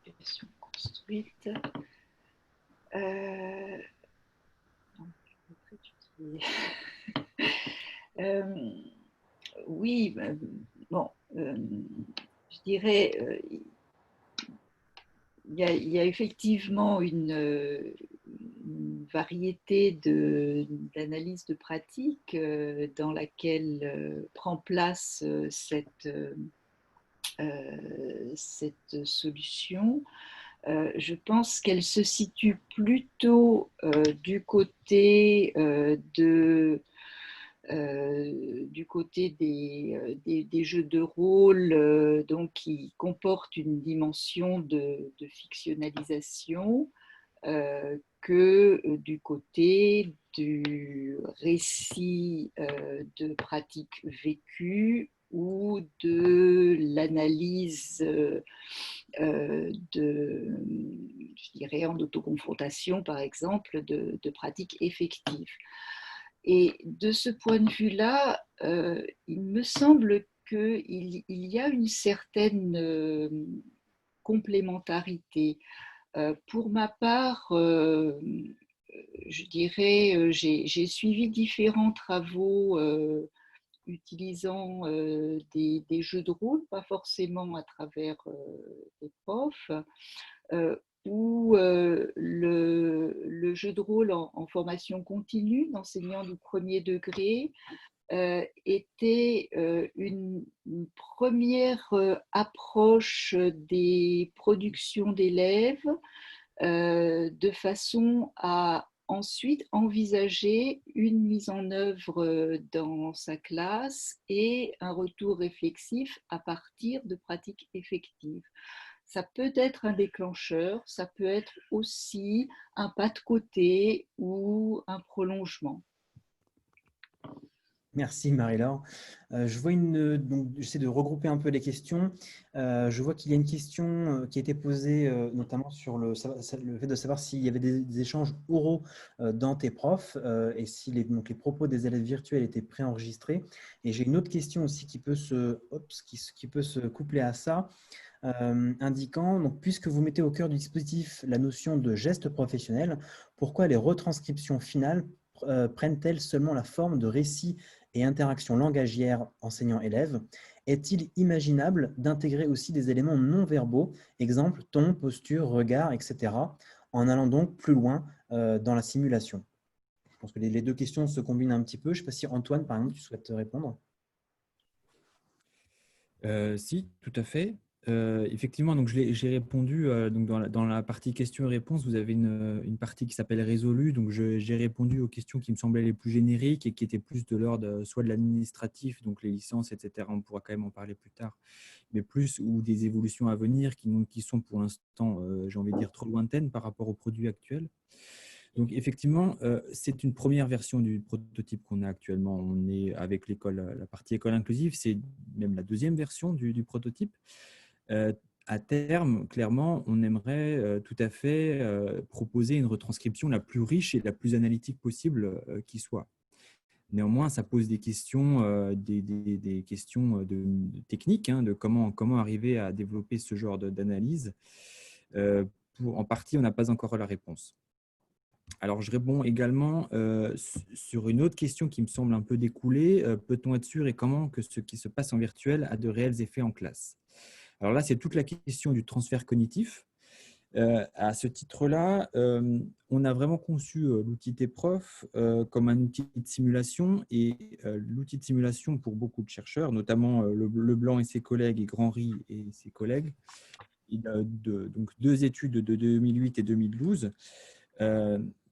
Situation construite. Oui, bon, je dirais, il y a effectivement une variété d'analyses de pratique dans laquelle prend place cette solution. Je pense qu'elle se situe plutôt du côté des jeux de rôle donc qui comportent une dimension de fictionnalisation que du côté du récit de pratiques vécues ou de l'analyse je dirais en autoconfrontation par exemple, de pratiques effectives. Et de ce point de vue-là, il me semble qu'il y a une certaine complémentarité. Pour ma part, je dirais, j'ai suivi différents travaux utilisant des jeux de rôle, pas forcément à travers des profs, où le jeu de rôle en formation continue d'enseignants du premier degré était une première approche des productions d'élèves de façon à ensuite envisager une mise en œuvre dans sa classe et un retour réflexif à partir de pratiques effectives. Ça peut être un déclencheur, ça peut être aussi un pas de côté ou un prolongement. Merci Marie-Laure. Je vois donc j'essaie de regrouper un peu les questions. Je vois qu'il y a une question qui a été posée notamment sur le fait de savoir s'il y avait des échanges oraux dans tes profs et si donc les propos des élèves virtuels étaient préenregistrés. Et j'ai une autre question aussi qui peut se coupler à ça, indiquant, donc, puisque vous mettez au cœur du dispositif la notion de geste professionnel, pourquoi les retranscriptions finales prennent-elles seulement la forme de récits et interactions langagières enseignant-élève? Est-il imaginable d'intégrer aussi des éléments non verbaux, exemple ton, posture, regard, etc., en allant donc plus loin dans la simulation? Je pense que les deux questions se combinent un petit peu. Je ne sais pas si Antoine, par exemple, tu souhaites répondre. Si, tout à fait. Effectivement, donc j'ai répondu donc dans la partie questions et réponses, vous avez une partie qui s'appelle résolue. Donc j'ai répondu aux questions qui me semblaient les plus génériques et qui étaient plus de l'ordre soit de l'administratif, donc les licences, etc. On pourra quand même en parler plus tard, mais plus ou des évolutions à venir qui sont pour l'instant, j'ai envie de dire, trop lointaines par rapport aux produits actuels. Donc, effectivement, c'est une première version du prototype qu'on a actuellement. On est avec l'école, la partie école inclusive, c'est même la deuxième version du prototype. à terme, clairement, on aimerait tout à fait proposer une retranscription la plus riche et la plus analytique possible qui soit. Néanmoins, ça pose des questions, des questions techniques, hein, de comment arriver à développer ce genre d'analyse. En partie, on n'a pas encore la réponse. Alors, je réponds également sur une autre question qui me semble un peu découlée. Peut-on être sûr et comment que ce qui se passe en virtuel a de réels effets en classe? Alors là, c'est toute la question du transfert cognitif. À ce titre-là, on a vraiment conçu l'outil TPROF comme un outil de simulation et l'outil de simulation pour beaucoup de chercheurs, notamment Leblanc et ses collègues et Grandry et ses collègues, il a donc 2 études de 2008 et 2012,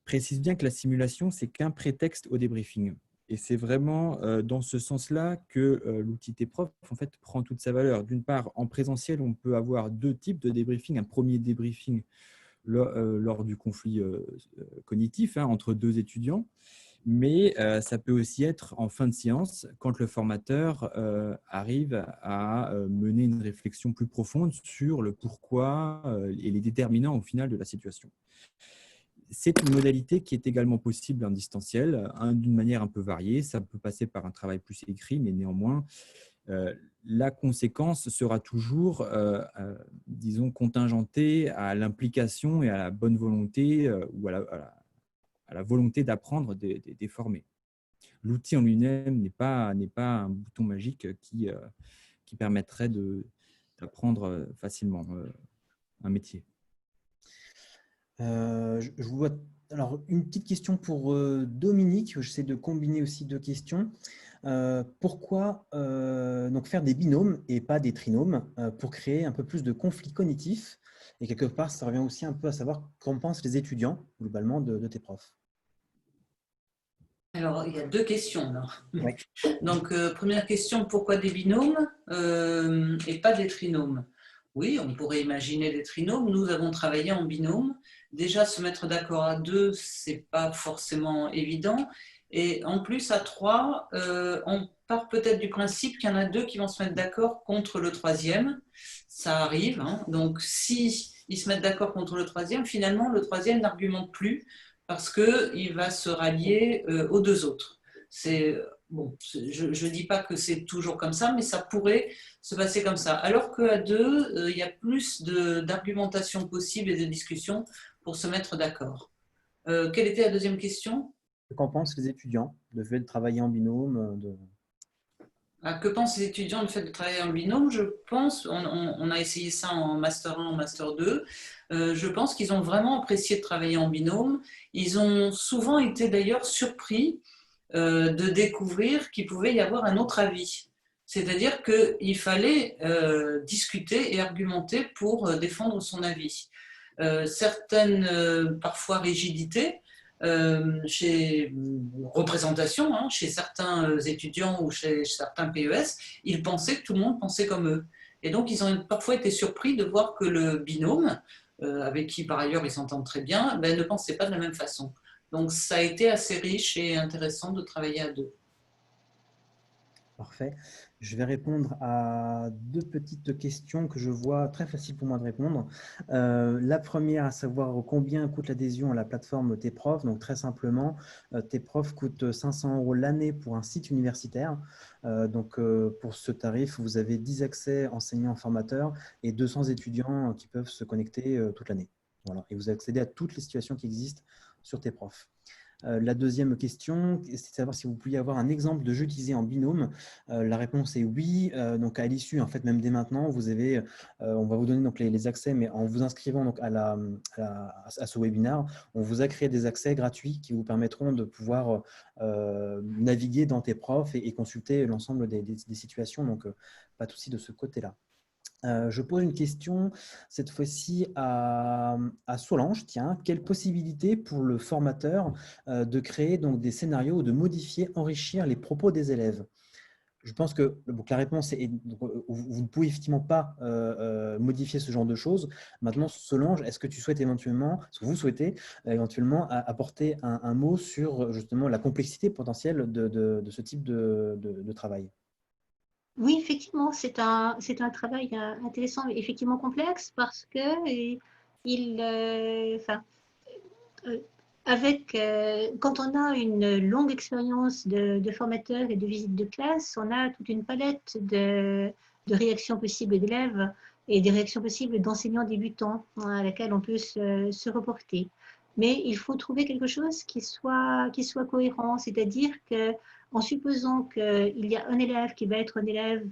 précise bien que la simulation, c'est qu'un prétexte au débriefing. Et c'est vraiment dans ce sens-là que l'outil TPROF en fait, prend toute sa valeur. D'une part, en présentiel, on peut avoir 2 types de débriefing. Un premier débriefing lors du conflit cognitif hein, entre 2 étudiants, mais ça peut aussi être en fin de séance quand le formateur arrive à mener une réflexion plus profonde sur le pourquoi et les déterminants au final de la situation. C'est une modalité qui est également possible en distanciel, d'une manière un peu variée. Ça peut passer par un travail plus écrit, mais néanmoins, la conséquence sera toujours, disons, contingentée à l'implication et à la bonne volonté ou à la volonté d'apprendre des formés. L'outil en lui-même n'est pas un bouton magique qui permettrait d'apprendre facilement un métier. Je vous vois. Alors, une petite question pour Dominique. J'essaie de combiner aussi 2 questions. Pourquoi donc faire des binômes et pas des trinômes pour créer un peu plus de conflits cognitifs? Et quelque part, ça revient aussi un peu à savoir qu'en pensent les étudiants, globalement, de tes profs. Alors, il y a 2 questions là. Oui. Donc, première question, pourquoi des binômes et pas des trinômes? Oui, on pourrait imaginer des trinômes. Nous avons travaillé en binôme. Déjà, se mettre d'accord à 2, ce n'est pas forcément évident. Et en plus, à 3, on part peut-être du principe qu'il y en a 2 qui vont se mettre d'accord contre le 3e. Ça arrive. Hein. Donc, si ils se mettent d'accord contre le 3e, finalement, le 3e n'argumente plus parce qu'il va se rallier aux 2 autres. Bon, je ne dis pas que c'est toujours comme ça, mais ça pourrait se passer comme ça. Alors qu'à 2, il y a plus d'argumentation possible et de discussion pour se mettre d'accord. Quelle était la deuxième question? Qu'en pensent les étudiants de fait de travailler en binôme Que pensent les étudiants du fait de travailler en binôme? Je pense, on a essayé ça en Master 1, en Master 2, je pense qu'ils ont vraiment apprécié de travailler en binôme. Ils ont souvent été d'ailleurs surpris de découvrir qu'il pouvait y avoir un autre avis. C'est-à-dire qu'il fallait discuter et argumenter pour défendre son avis. Certaines, parfois, rigidités chez représentation, hein, chez certains étudiants ou chez certains PES, ils pensaient que tout le monde pensait comme eux. Et donc, ils ont parfois été surpris de voir que le binôme, avec qui par ailleurs ils s'entendent très bien, ne pensait pas de la même façon. Donc, ça a été assez riche et intéressant de travailler à 2. Parfait. Je vais répondre à 2 petites questions que je vois très faciles pour moi de répondre. La première, à savoir combien coûte l'adhésion à la plateforme TPROF. Donc, très simplement, TPROF coûte 500 € l'année pour un site universitaire. Donc, pour ce tarif, vous avez 10 accès enseignants-formateurs et 200 étudiants qui peuvent se connecter toute l'année. Voilà. Et vous accédez à toutes les situations qui existent sur TPROF. La deuxième question, c'est de savoir si vous pouviez avoir un exemple de jeu utilisé en binôme. La réponse est oui. Donc à l'issue, en fait, même dès maintenant, vous avez, on va vous donner donc les accès, mais en vous inscrivant donc à ce webinaire, on vous a créé des accès gratuits qui vous permettront de pouvoir naviguer dans tes profs et consulter l'ensemble des situations. Donc pas de souci de ce côté-là. Je pose une question cette fois-ci à Solange. Tiens, quelle possibilité pour le formateur de créer donc des scénarios ou de modifier, enrichir les propos des élèves? Je pense que donc, la réponse est vous ne pouvez effectivement pas modifier ce genre de choses. Maintenant, Solange, est-ce que tu souhaites éventuellement, est-ce que vous souhaitez éventuellement apporter un mot sur justement la complexité potentielle de ce type de travail? Oui, effectivement, c'est un travail intéressant, mais effectivement complexe parce que enfin, euh, quand on a une longue expérience de formateur et de visite de classe, on a toute une palette de réactions possibles d'élèves et des réactions possibles d'enseignants débutants à laquelle on peut se reporter. Mais il faut trouver quelque chose qui soit cohérent, c'est-à-dire que en supposant qu'il y a un élève qui va être un élève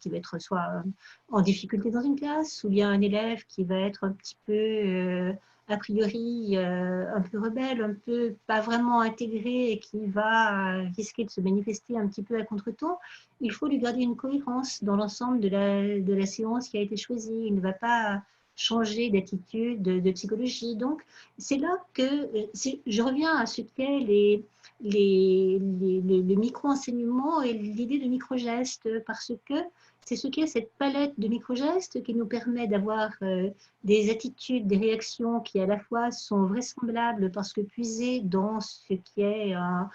qui va être soit en difficulté dans une classe, ou bien un élève qui va être un petit peu a priori un peu rebelle, un peu pas vraiment intégré et qui va risquer de se manifester un petit peu à contre-temps, il faut lui garder une cohérence dans l'ensemble de la séance qui a été choisie. Il ne va pas changer d'attitude, de psychologie. Donc, c'est là que je reviens à ce qu'est le micro-enseignement et l'idée de micro-gestes, parce que c'est ce qu'est cette palette de micro-gestes qui nous permet d'avoir des attitudes, des réactions qui à la fois sont vraisemblables parce que puisées dans ce qui est un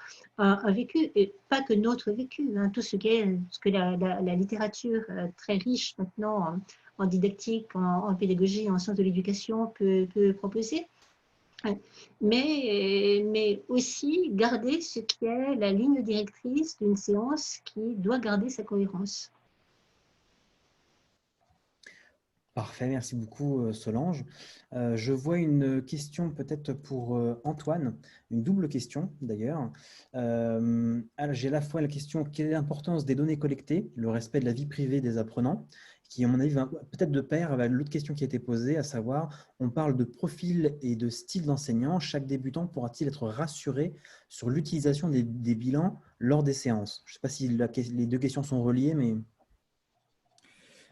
vécu, et pas que notre vécu, hein, tout ce, ce que la littérature très riche maintenant en didactique, en pédagogie, en sciences de l'éducation peut proposer. Mais aussi garder ce qui est la ligne directrice d'une séance qui doit garder sa cohérence. Parfait, merci beaucoup Solange. Je vois une question peut-être pour Antoine, une double question d'ailleurs. J'ai à la fois la question quelle est l'importance des données collectées, le respect de la vie privée des apprenants, qui à mon avis va peut-être de pair avec l'autre question qui a été posée, à savoir on parle de profil et de style d'enseignant. Chaque débutant pourra-t-il être rassuré sur l'utilisation des bilans lors des séances? Je ne sais pas si les deux questions sont reliées, mais…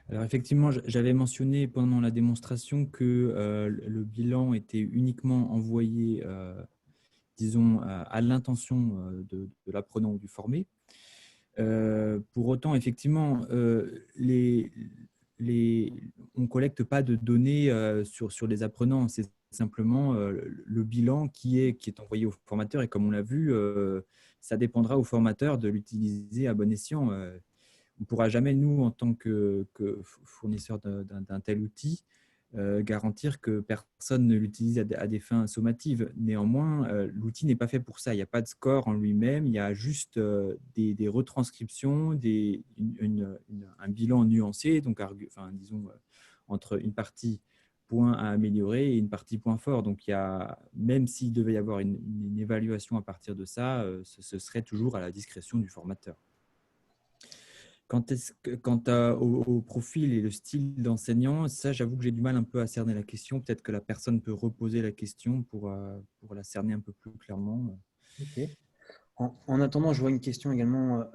Alors effectivement, j'avais mentionné pendant la démonstration que le bilan était uniquement envoyé, disons, à l'intention de l'apprenant ou du formé. Pour autant, effectivement, on ne collecte pas de données sur les apprenants. C'est simplement le bilan qui est envoyé au formateur. Et comme on l'a vu, ça dépendra au formateur de l'utiliser à bon escient. On ne pourra jamais, nous, en tant que fournisseur d'un tel outil, garantir que personne ne l'utilise à des fins sommatives. Néanmoins, l'outil n'est pas fait pour ça. Il n'y a pas de score en lui-même, il y a juste des retranscriptions, un bilan nuancé, donc disons entre une partie point à améliorer et une partie point fort. Donc, même s'il devait y avoir une évaluation à partir de ça, ce serait toujours à la discrétion du formateur. Quant au profil et le style d'enseignant, ça, j'avoue que j'ai du mal un peu à cerner la question. Peut-être que la personne peut reposer la question pour la cerner un peu plus clairement. Ok. En attendant, je vois une question également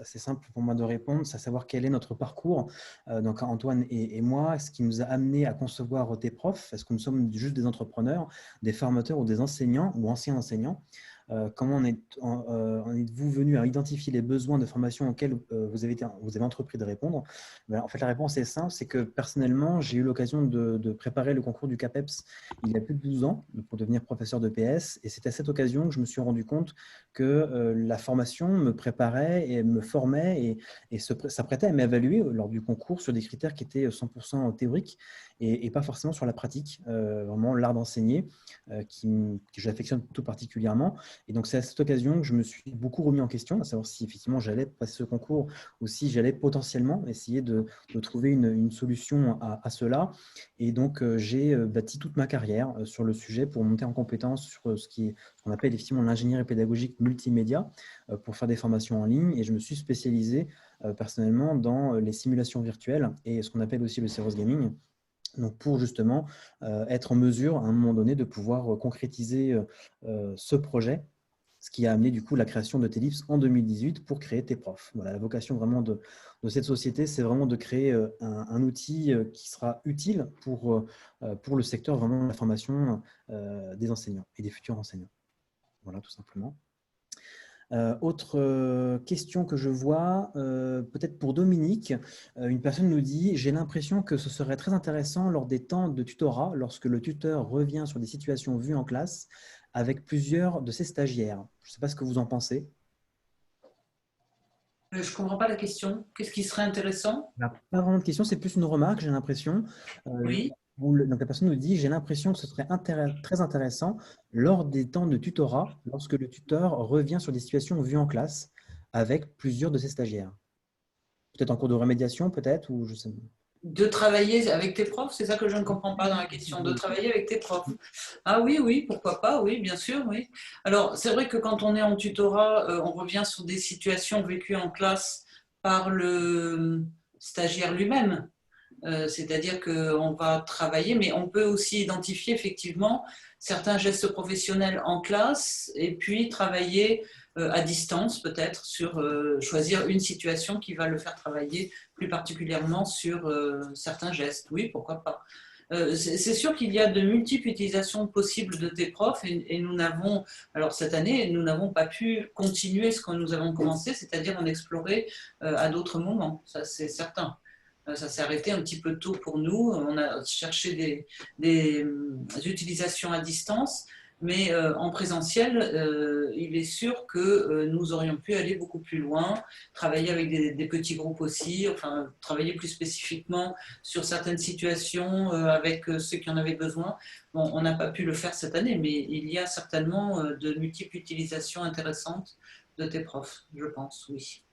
assez simple pour moi de répondre, c'est à savoir quel est notre parcours, donc Antoine et moi, ce qui nous a amené à concevoir TPROF. Est-ce que nous sommes juste des entrepreneurs, des formateurs ou des enseignants ou anciens enseignants? Comment en êtes-vous venu à identifier les besoins de formation auxquels vous avez entrepris de répondre? En fait, la réponse est simple, c'est que personnellement, j'ai eu l'occasion de préparer le concours du CAPEPS il y a plus de 12 ans pour devenir professeur de PS, et c'est à cette occasion que je me suis rendu compte que la formation me préparait et me formait et s'apprêtait à m'évaluer lors du concours sur des critères qui étaient 100% théoriques et pas forcément sur la pratique, vraiment l'art d'enseigner que j'affectionne tout particulièrement. Et donc, c'est à cette occasion que je me suis beaucoup remis en question, à savoir si effectivement j'allais passer ce concours ou si j'allais potentiellement essayer de trouver une solution à cela. Et donc, j'ai bâti toute ma carrière sur le sujet pour monter en compétence sur ce qu'on appelle effectivement l'ingénierie pédagogique multimédia pour faire des formations en ligne. Et je me suis spécialisé personnellement dans les simulations virtuelles et ce qu'on appelle aussi le serious gaming. Donc pour justement être en mesure à un moment donné de pouvoir concrétiser ce projet, ce qui a amené du coup la création de TELIPS en 2018 pour créer TPROF. Voilà, la vocation vraiment de cette société, c'est vraiment de créer un outil qui sera utile pour le secteur vraiment de la formation des enseignants et des futurs enseignants. Voilà, tout simplement. Autre question que je vois, peut-être pour Dominique, une personne nous dit « J'ai l'impression que ce serait très intéressant lors des temps de tutorat, lorsque le tuteur revient sur des situations vues en classe avec plusieurs de ses stagiaires. » Je ne sais pas ce que vous en pensez. Je ne comprends pas la question. Qu'est-ce qui serait intéressant? Pas vraiment de question, c'est plus une remarque, j'ai l'impression. Oui. Donc la personne nous dit, j'ai l'impression que ce serait très intéressant lors des temps de tutorat, lorsque le tuteur revient sur des situations vues en classe avec plusieurs de ses stagiaires. Peut-être en cours de remédiation, peut-être, ou je sais. De travailler avec tes profs, c'est ça que je ne comprends pas dans la question. De travailler avec tes profs. Ah oui, oui, pourquoi pas, oui, bien sûr, oui. Alors, c'est vrai que quand on est en tutorat, on revient sur des situations vécues en classe par le stagiaire lui-même. C'est-à-dire qu'on va travailler, mais on peut aussi identifier effectivement certains gestes professionnels en classe et puis travailler à distance peut-être sur choisir une situation qui va le faire travailler plus particulièrement sur certains gestes. Oui, pourquoi pas. C'est sûr qu'il y a de multiples utilisations possibles de tes profs et nous n'avons, alors cette année, nous n'avons pas pu continuer ce que nous avons commencé, c'est-à-dire en explorer à d'autres moments, ça c'est certain. Ça s'est arrêté un petit peu tôt pour nous. On a cherché des utilisations à distance, mais en présentiel, il est sûr que nous aurions pu aller beaucoup plus loin, travailler avec des petits groupes aussi, enfin travailler plus spécifiquement sur certaines situations avec ceux qui en avaient besoin. Bon, on n'a pas pu le faire cette année, mais il y a certainement de multiples utilisations intéressantes de tes profs, je pense, oui.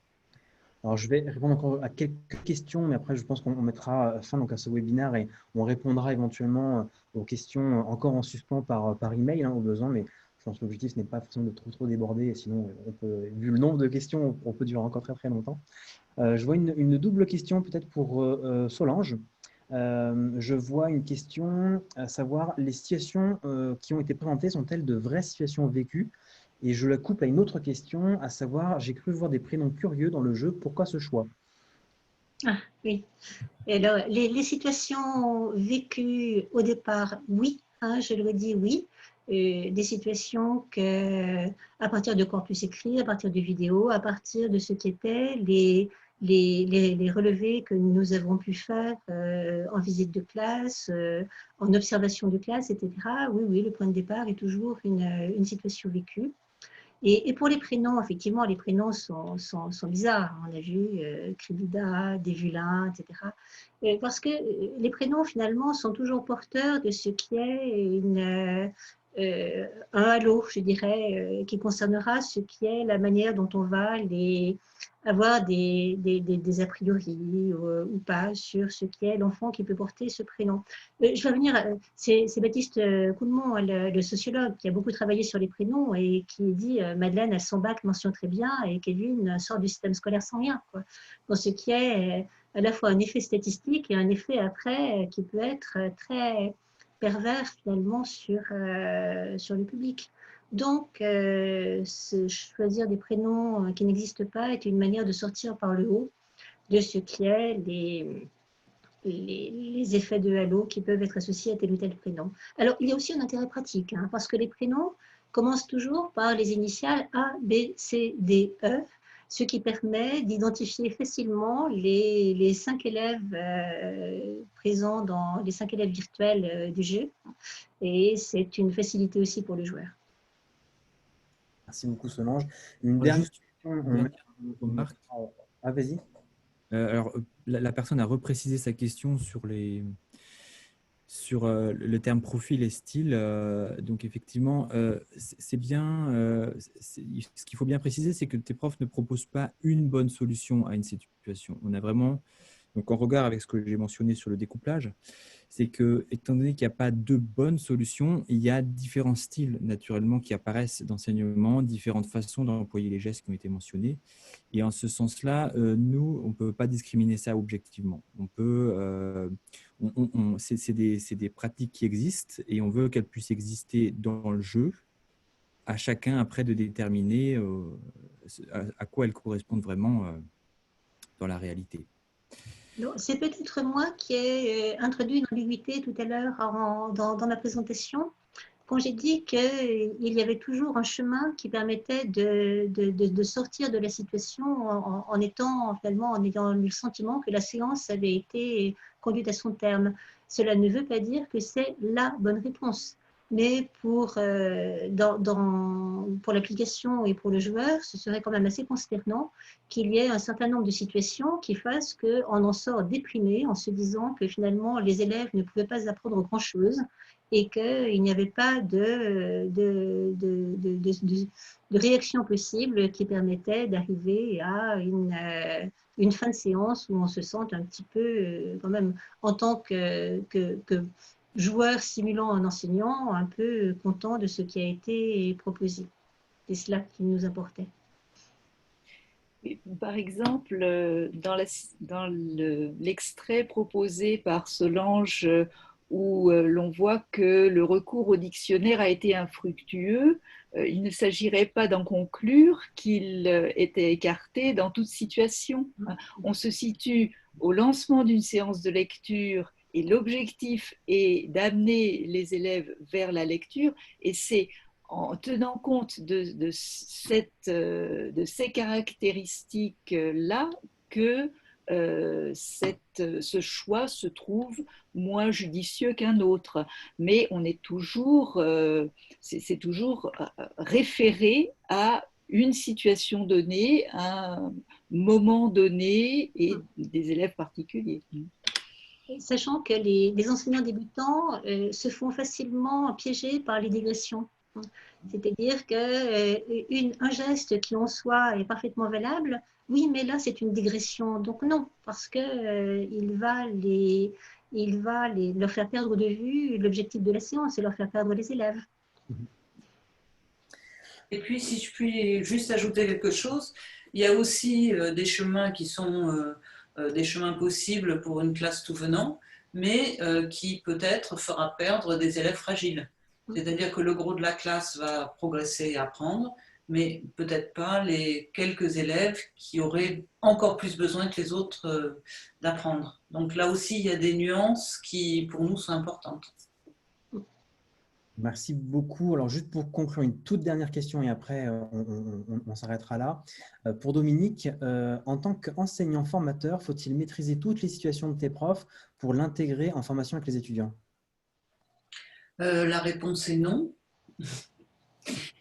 Alors, je vais répondre encore à quelques questions, mais après, je pense qu'on mettra fin donc, à ce webinaire et on répondra éventuellement aux questions encore en suspens par email, hein, au besoin. Mais je pense que l'objectif, ce n'est pas forcément de trop déborder. Et sinon, vu le nombre de questions, on peut durer encore très longtemps. Je vois une double question peut-être pour Solange. Je vois une question à savoir, les situations qui ont été présentées sont-elles de vraies situations vécues? Et je la couple à une autre question, à savoir, j'ai cru voir des prénoms curieux dans le jeu, pourquoi ce choix? Ah, oui. Et alors, les situations vécues au départ, oui, hein, je le redis, oui. Des situations que, à partir de corpus écrit, à partir de vidéos, à partir de ce qu'étaient les relevés que nous avons pu faire en visite de classe, en observation de classe, etc. Oui, oui, le point de départ est toujours une situation vécue. Et pour les prénoms, effectivement, les prénoms sont bizarres. On a vu Kribida, Devulin, etc. Parce que les prénoms, finalement, sont toujours porteurs de ce qui est un halo, je dirais, qui concernera ce qui est la manière dont on va avoir des a priori ou pas sur ce qui est l'enfant qui peut porter ce prénom. Je vais revenir, c'est Baptiste Coudemont, le sociologue, qui a beaucoup travaillé sur les prénoms et qui dit Madeleine a son bac, mention très bien, et Kevin sort du système scolaire sans rien, quoi. Dans ce qui est à la fois un effet statistique et un effet après qui peut être très pervers finalement sur le public. Donc, choisir des prénoms qui n'existent pas est une manière de sortir par le haut de ce qui est les effets de halo qui peuvent être associés à tel ou tel prénom. Alors, il y a aussi un intérêt pratique, hein, parce que les prénoms commencent toujours par les initiales A, B, C, D, E, ce qui permet d'identifier facilement les 5 élèves présents dans les 5 élèves virtuels du jeu. Et c'est une facilité aussi pour le joueur. Merci beaucoup, Solange. Une dernière question. Remarque. Ah, vas-y. Alors, la personne a reprécisé sa question sur le terme profil et style. Donc, effectivement, c'est bien. Ce qu'il faut bien préciser, c'est que tes profs ne proposent pas une bonne solution à une situation. On a vraiment, donc en regard avec ce que j'ai mentionné sur le découplage, c'est que, étant donné qu'il n'y a pas de bonne solution, il y a différents styles naturellement qui apparaissent d'enseignement, différentes façons d'employer les gestes qui ont été mentionnés. Et en ce sens-là, nous, on ne peut pas discriminer ça objectivement. On peut, c'est des pratiques qui existent et on veut qu'elles puissent exister dans le jeu, à chacun après de déterminer à quoi elles correspondent vraiment dans la réalité. C'est peut-être moi qui ai introduit une ambiguïté tout à l'heure dans ma présentation, quand j'ai dit qu'il y avait toujours un chemin qui permettait de sortir de la situation en étant finalement en ayant le sentiment que la séance avait été conduite à son terme. Cela ne veut pas dire que c'est la bonne réponse. mais pour l'application et pour le joueur, ce serait quand même assez consternant qu'il y ait un certain nombre de situations qui fassent qu'on en sort déprimé en se disant que finalement les élèves ne pouvaient pas apprendre grand-chose et qu'il n'y avait pas de réaction possible qui permettait d'arriver à une fin de séance où on se sente un petit peu, quand même, en tant que joueur simulant un enseignant, un peu content de ce qui a été proposé. C'est cela qui nous importait. Par exemple, dans l'extrait proposé par Solange, où l'on voit que le recours au dictionnaire a été infructueux, il ne s'agirait pas d'en conclure qu'il était écarté dans toute situation. On se situe au lancement d'une séance de lecture et l'objectif est d'amener les élèves vers la lecture, et c'est en tenant compte de ces caractéristiques-là que ce choix se trouve moins judicieux qu'un autre. Mais on est toujours, c'est toujours référé à une situation donnée, à un moment donné et des élèves particuliers. Sachant que les enseignants débutants se font facilement piéger par les digressions. C'est-à-dire qu'un geste qui en soi est parfaitement valable, oui, mais là c'est une digression. Donc non, parce qu'il va leur faire perdre de vue l'objectif de la séance et leur faire perdre les élèves. Et puis, si je puis juste ajouter quelque chose, il y a aussi des chemins qui sont des chemins possibles pour une classe tout venant, mais qui peut-être fera perdre des élèves fragiles. C'est-à-dire que le gros de la classe va progresser et apprendre, mais peut-être pas les quelques élèves qui auraient encore plus besoin que les autres d'apprendre. Donc là aussi, il y a des nuances qui, pour nous, sont importantes. Merci beaucoup. Alors, juste pour conclure, une toute dernière question et après, on s'arrêtera là. Pour Dominique, en tant qu'enseignant formateur, faut-il maîtriser toutes les situations de tes profs pour l'intégrer en formation avec les étudiants? La réponse est non.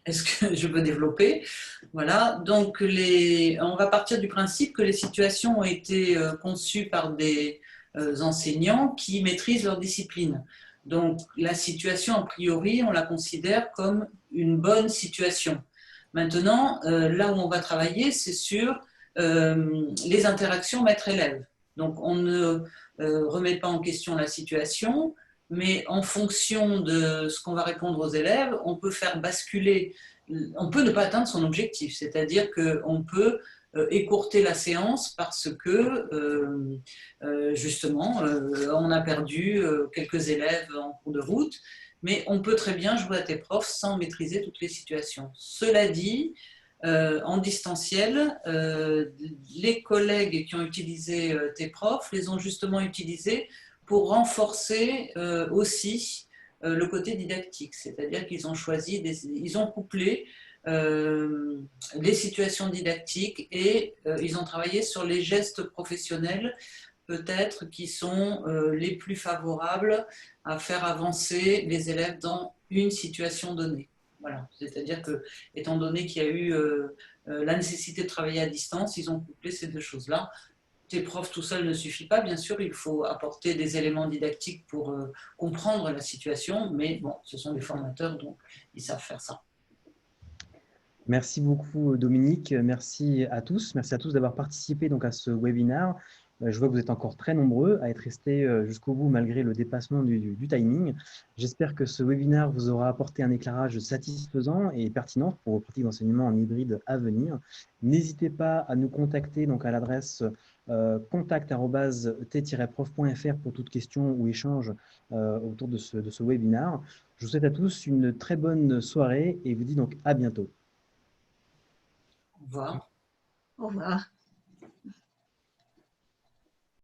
Est-ce que je peux développer? Voilà, donc on va partir du principe que les situations ont été conçues par des enseignants qui maîtrisent leur discipline. Donc la situation, a priori, on la considère comme une bonne situation. Maintenant, là où on va travailler, c'est sur les interactions maître-élève. Donc on ne remet pas en question la situation, mais en fonction de ce qu'on va répondre aux élèves, on peut faire basculer, on peut ne pas atteindre son objectif, c'est-à-dire qu'on peut écourter la séance parce que justement on a perdu quelques élèves en cours de route, mais on peut très bien jouer à tes profs sans maîtriser toutes les situations. Cela dit, en distanciel, les collègues qui ont utilisé tes profs les ont justement utilisés pour renforcer aussi le côté didactique, c'est-à-dire qu'ils ont choisi, ils ont couplé les situations didactiques et ils ont travaillé sur les gestes professionnels peut-être qui sont les plus favorables à faire avancer les élèves dans une situation donnée. Voilà, c'est-à-dire que, étant donné qu'il y a eu la nécessité de travailler à distance, ils ont couplé ces deux choses-là. Tes profs tout seul ne suffit pas, bien sûr, il faut apporter des éléments didactiques pour comprendre la situation, mais bon, ce sont des formateurs, donc ils savent faire ça. Merci beaucoup Dominique, merci à tous d'avoir participé donc à ce webinaire. Je vois que vous êtes encore très nombreux à être restés jusqu'au bout malgré le dépassement du timing. J'espère que ce webinaire vous aura apporté un éclairage satisfaisant et pertinent pour vos pratiques d'enseignement en hybride à venir. N'hésitez pas à nous contacter donc à l'adresse contact@t-prof.fr pour toute question ou échange autour de ce webinaire. Je vous souhaite à tous une très bonne soirée et vous dis donc à bientôt. Au revoir. Au revoir.